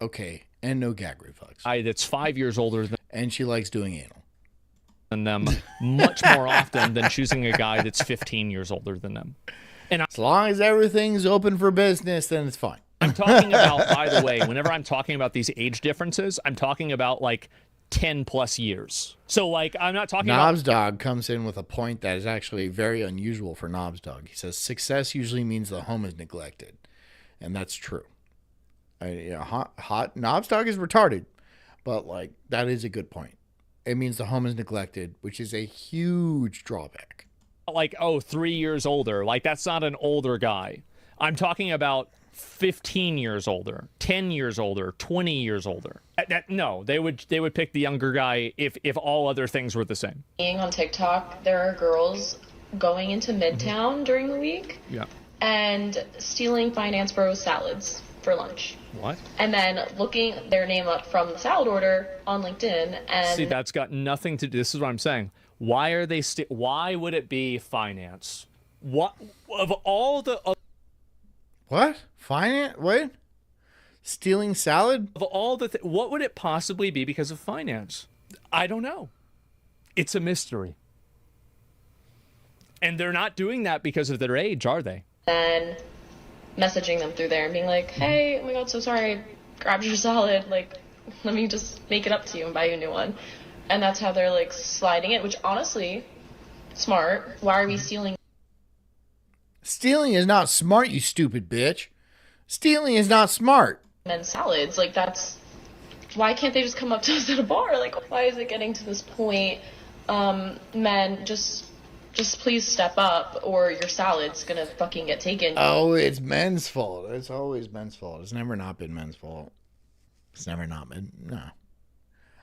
Okay, and no gag reflex. That's 5 years older than. And she likes doing anal. Than them much more often than choosing a guy that's 15 years older than them. And as long as everything's open for business, then it's fine. I'm talking about, by the way, whenever I'm talking about these age differences, I'm talking about like 10 plus years. So like, I'm not talking Knobs Dog comes in with a point that is actually very unusual for Knobs Dog. He says, success usually means the home is neglected. And that's true. Hot Knobs Dog is retarded, but like, that is a good point. It means the home is neglected, which is a huge drawback. Like, oh, 3 years older. Like, that's not an older guy. I'm talking about 15 years older, 10 years older, 20 years older. No, they would pick the younger guy if all other things were the same. Being on TikTok, there are girls going into Midtown during the week and stealing Finance Bros salads for lunch. What? And then looking their name up from the salad order on LinkedIn and... See, that's got nothing to do... This is what I'm saying. Why are they why would it be finance? What of all the what? Finance? What? Stealing salad? Of all the what would it possibly be because of finance? I don't know. It's a mystery. And they're not doing that because of their age, are they? And messaging them through there and being like, "Hey, oh my god, so sorry, I grabbed your salad. Like, let me just make it up to you and buy you a new one." And that's how they're, like, sliding it, which, honestly, smart. Why are we stealing? Stealing is not smart, you stupid bitch. Stealing is not smart. Men's salads. Like, that's... Why can't they just come up to us at a bar? Like, why is it getting to this point? Men, just please step up, or your salad's gonna fucking get taken. Oh, it's men's fault. It's always men's fault. It's never not been men's fault. It's never not been... No.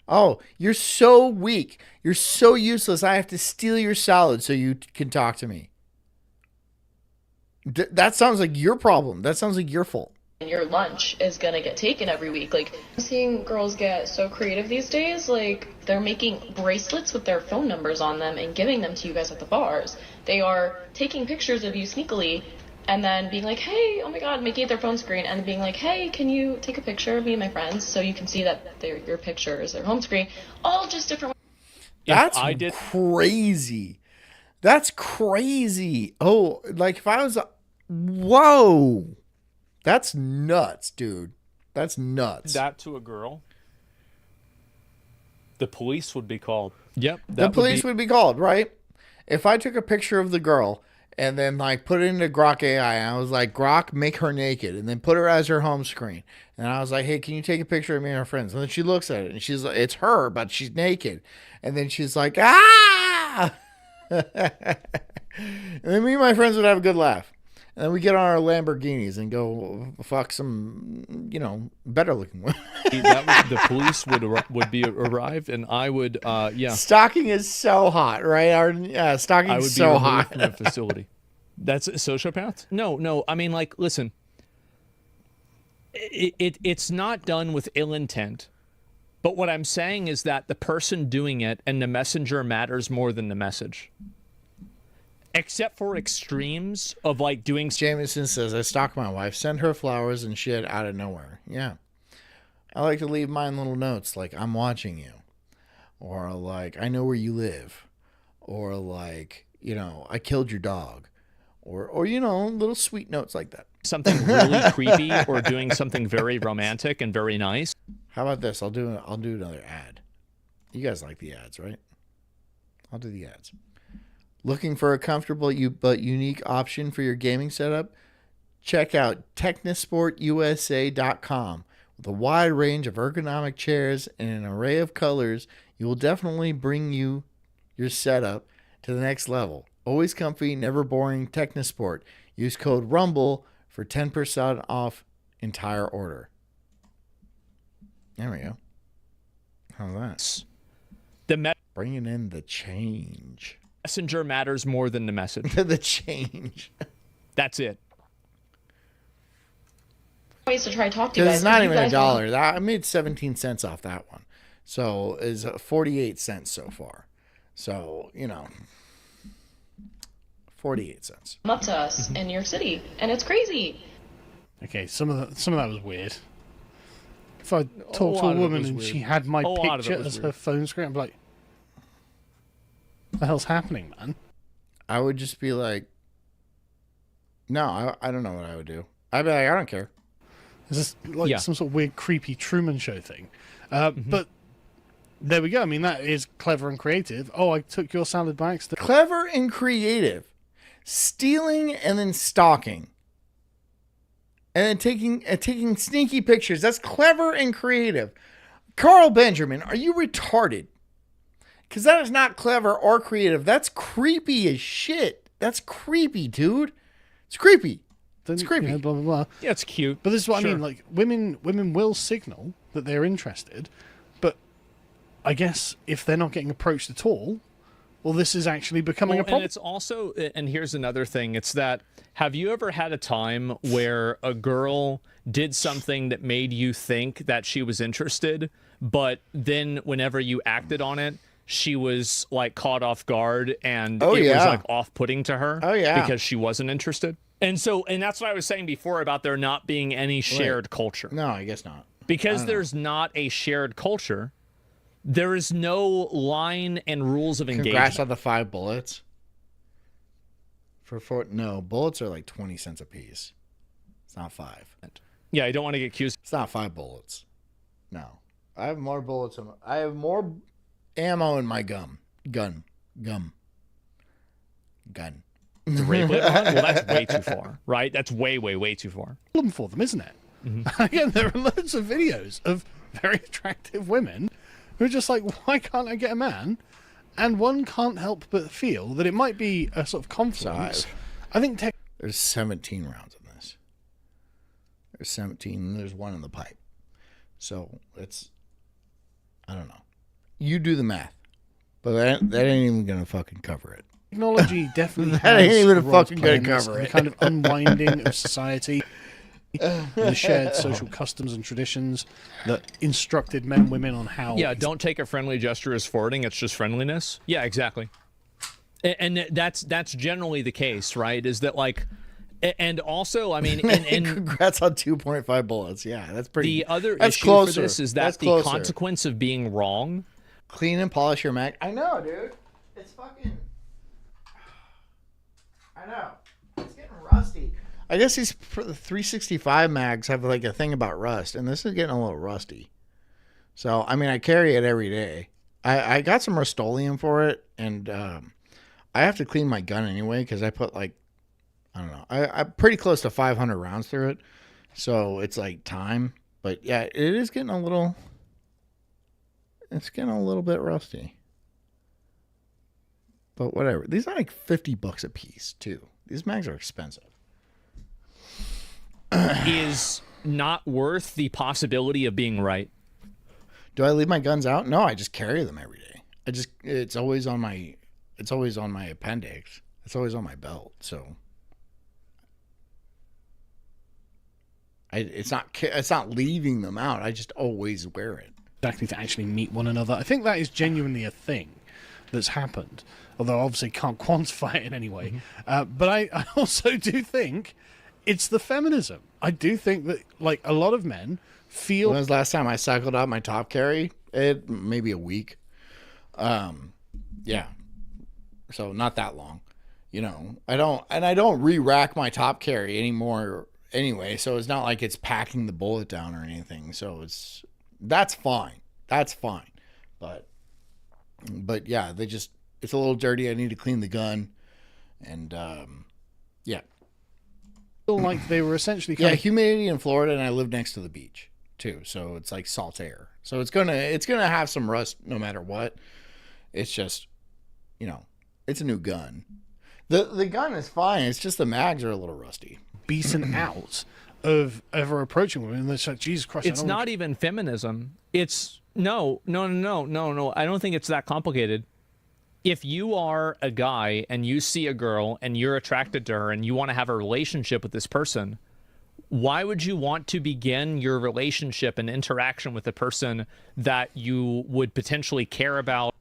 Oh, you're so weak. You're so useless. I have to steal your salad so you can talk to me. That sounds like your problem. That sounds like your fault. And your lunch is going to get taken every week. Like, I'm seeing girls get so creative these days. Like, they're making bracelets with their phone numbers on them and giving them to you guys at the bars. They are taking pictures of you sneakily and then being like, hey, oh my god, making it their phone screen, and being like, hey, can you take a picture of me and my friends so you can see that your picture is their home screen? All just different. That's crazy. That's crazy. Oh, like if I was... Whoa. That's nuts, dude. That's nuts. That to a girl, the police would be called. Yep. The police would be called, right? If I took a picture of the girl and then like put it into Grok AI, and I was like, Grok, make her naked, and then put her as her home screen. And I was like, hey, can you take a picture of me and her friends? And then she looks at it and she's like, it's her, but she's naked. And then she's like, ah! And then me and my friends would have a good laugh. And then we get on our Lamborghinis and go fuck some, better looking women. The police would be arrived, and I would, Stalking is so hot, right? Stalking I would is so be hot. from the facility. That's a sociopath? No. I mean, like, listen. It's not done with ill intent. But what I'm saying is that the person doing it and the messenger matters more than the message. Except for extremes of like doing. Jameson says, I stalk my wife, send her flowers and shit out of nowhere. Yeah. I like to leave mine little notes like, I'm watching you. Or like, I know where you live. Or like, I killed your dog. Or little sweet notes like that. Something really creepy or doing something very romantic and very nice. How about this? I'll do another ad. You guys like the ads, right? I'll do the ads. Looking for a comfortable but unique option for your gaming setup? Check out technisportusa.com. With a wide range of ergonomic chairs and an array of colors, you will definitely bring your setup to the next level. Always comfy, never boring Technisport. Use code RUMBLE for 10% off entire order. There we go. How's that? Bringing in the change. Messenger matters more than the message. The change. That's it. Ways to try to talk to you Because guys. it's not even $1. I made 17 cents off that one. So is 48 cents so far. So, 48 cents. Come up to us in New York City, and it's crazy. Okay, some of that was weird. If I talked to a woman and she had my picture as her phone screen, I'd be like, what the hell's happening, man? I would just be like, no, I don't know what I would do. I'd be like, I don't care. Is this like some sort of weird, creepy Truman Show thing? But there we go. I mean, that is clever and creative. Oh, I took your salad by accident. Clever and creative. Stealing and then stalking. And then taking sneaky pictures. That's clever and creative. Carl Benjamin, are you retarded? Because that is not clever or creative. That's creepy as shit. That's creepy, dude. It's creepy. It's creepy. Blah, blah, blah. Yeah, it's cute. But this is what I mean. Like, women will signal that they're interested. But I guess if they're not getting approached at all, well, this is actually becoming a problem. And it's also, and here's another thing, it's that, have you ever had a time where a girl did something that made you think that she was interested, but then whenever you acted on it, she was like caught off guard and it was like off-putting to her because she wasn't interested? And that's what I was saying before about there not being any shared culture. No, I guess not. Because there's not a shared culture, there is no line and rules of engagement. Congrats on the 5 bullets. No, bullets are like 20 cents a piece. It's not 5. Yeah, I don't want to get accused. It's not 5 bullets. No. I have more bullets. I have more ammo in my gun. The rape gun? Well, that's way too far, right? That's way, way, way too far. Problem for them, isn't it? Again, there are loads of videos of very attractive women who are just like, why can't I get a man? And one can't help but feel that it might be a sort of confluence. I think there's 17 rounds in this. There's 17, and there's 1 in the pipe. So it's, I don't know. You do the math, but that ain't even gonna fucking cover it. Technology definitely that ain't even fucking gonna cover it. The kind of unwinding of society. The shared social customs and traditions that instructed men and women on how. Yeah, don't take a friendly gesture as flirting. It's just friendliness. Yeah, exactly. And that's generally the case, right? Is that like, and also, I mean, congrats on 2.5 bullets. Yeah, that's pretty. The other that's issue closer. for this is that the consequence of being wrong. Clean and polish your Mac. I know, dude. It's fucking. I know. It's getting rusty. I guess these 365 mags have like a thing about rust, and this is getting a little rusty. So, I mean, I carry it every day. I got some Rust-Oleum for it, and I have to clean my gun anyway because I put like, I don't know, I'm pretty close to 500 rounds through it. So it's like time. But yeah, it is getting a little, it's getting a little bit rusty. But whatever. These are like $50 a piece too. These mags are expensive. Is not worth the possibility of being right. Do I leave my guns out? No, I just carry them every day. It's always on my appendix. It's always on my belt. So it's not leaving them out. I just always wear it. Exactly, to actually meet one another. I think that is genuinely a thing that's happened, although obviously can't quantify it in any way. But I also do think it's the feminism. I do think that like a lot of men feel. When was the last time I cycled out my top carry? Maybe a week. Yeah. So not that long. You know, I don't re-rack my top carry anymore anyway, so it's not like it's packing the bullet down or anything. So that's fine. That's fine. But yeah, it's a little dirty. I need to clean the gun. And yeah. Feel like they were essentially humidity in Florida, and I live next to the beach too, so it's like salt air. So it's gonna have some rust no matter what. It's just, you know, it's a new gun. The gun is fine. It's just the mags are a little rusty. Beaten out of ever approaching women. And it's like, Jesus Christ. It's not even feminism. It's no. I don't think it's that complicated. If you are a guy and you see a girl and you're attracted to her and you want to have a relationship with this person, why would you want to begin your relationship and interaction with a person that you would potentially care about?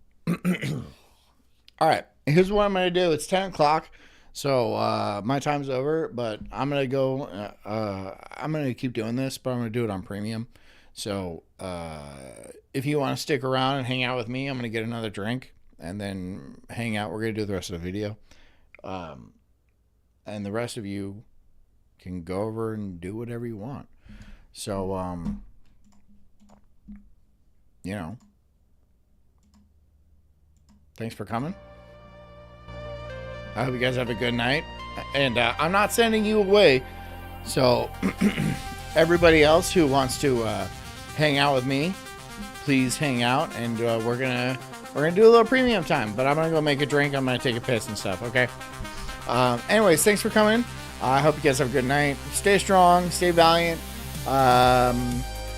All right, here's what I'm going to do. It's 10 o'clock, so my time's over, but I'm going to go. I'm going to keep doing this, but I'm going to do it on premium. So if you want to stick around and hang out with me, I'm going to get another drink and then hang out. We're going to do the rest of the video. And the rest of you can go over and do whatever you want. So, you know, thanks for coming. I hope you guys have a good night. And I'm not sending you away. So everybody else who wants to hang out with me, please hang out. And we're gonna do a little premium time. But I'm gonna go make a drink. I'm gonna take a piss and stuff. Okay. Anyways, thanks for coming. I hope you guys have a good night. Stay strong. Stay valiant.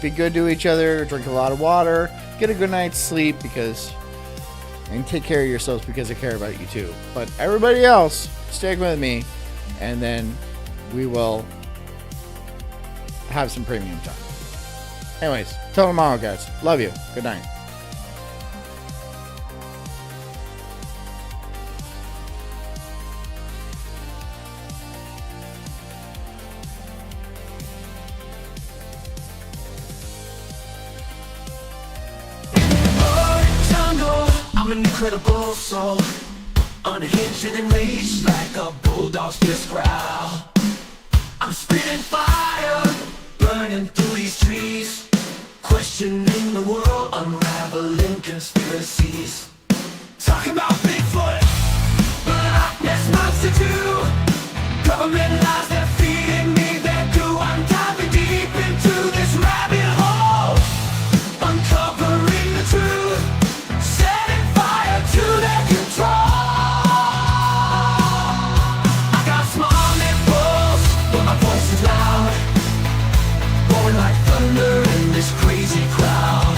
Be good to each other. Drink a lot of water. Get a good night's sleep and take care of yourselves because I care about you too. But everybody else, stick with me, and then we will have some premium time. Anyways, till tomorrow, guys. Love you. Good night. I'm an incredible soul, unhinged and enraged like a bulldog's fierce growl. I'm spitting fire, burning through these trees, questioning the world, unraveling conspiracies. Talking about Bigfoot, Black Ness Monster 2, government lies, they're feeding me their goo. I'm diving deep into this rabbit hole, uncovering the truth, setting fire to their control. I got small nipples, but my voice is loud, roaring like thunder in this crazy crowd.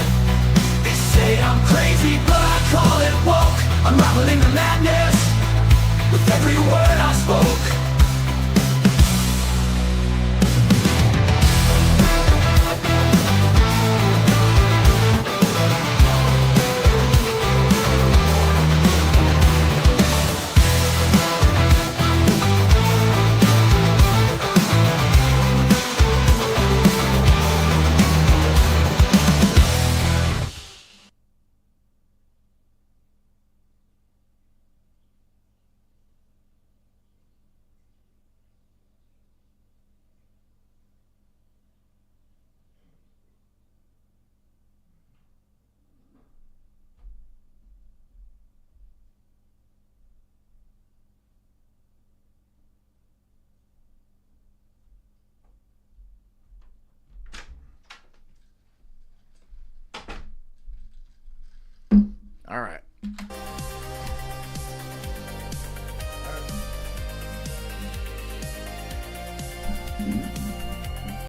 They say I'm crazy, but I call it woke, unraveling the madness with every word I spoke. All right.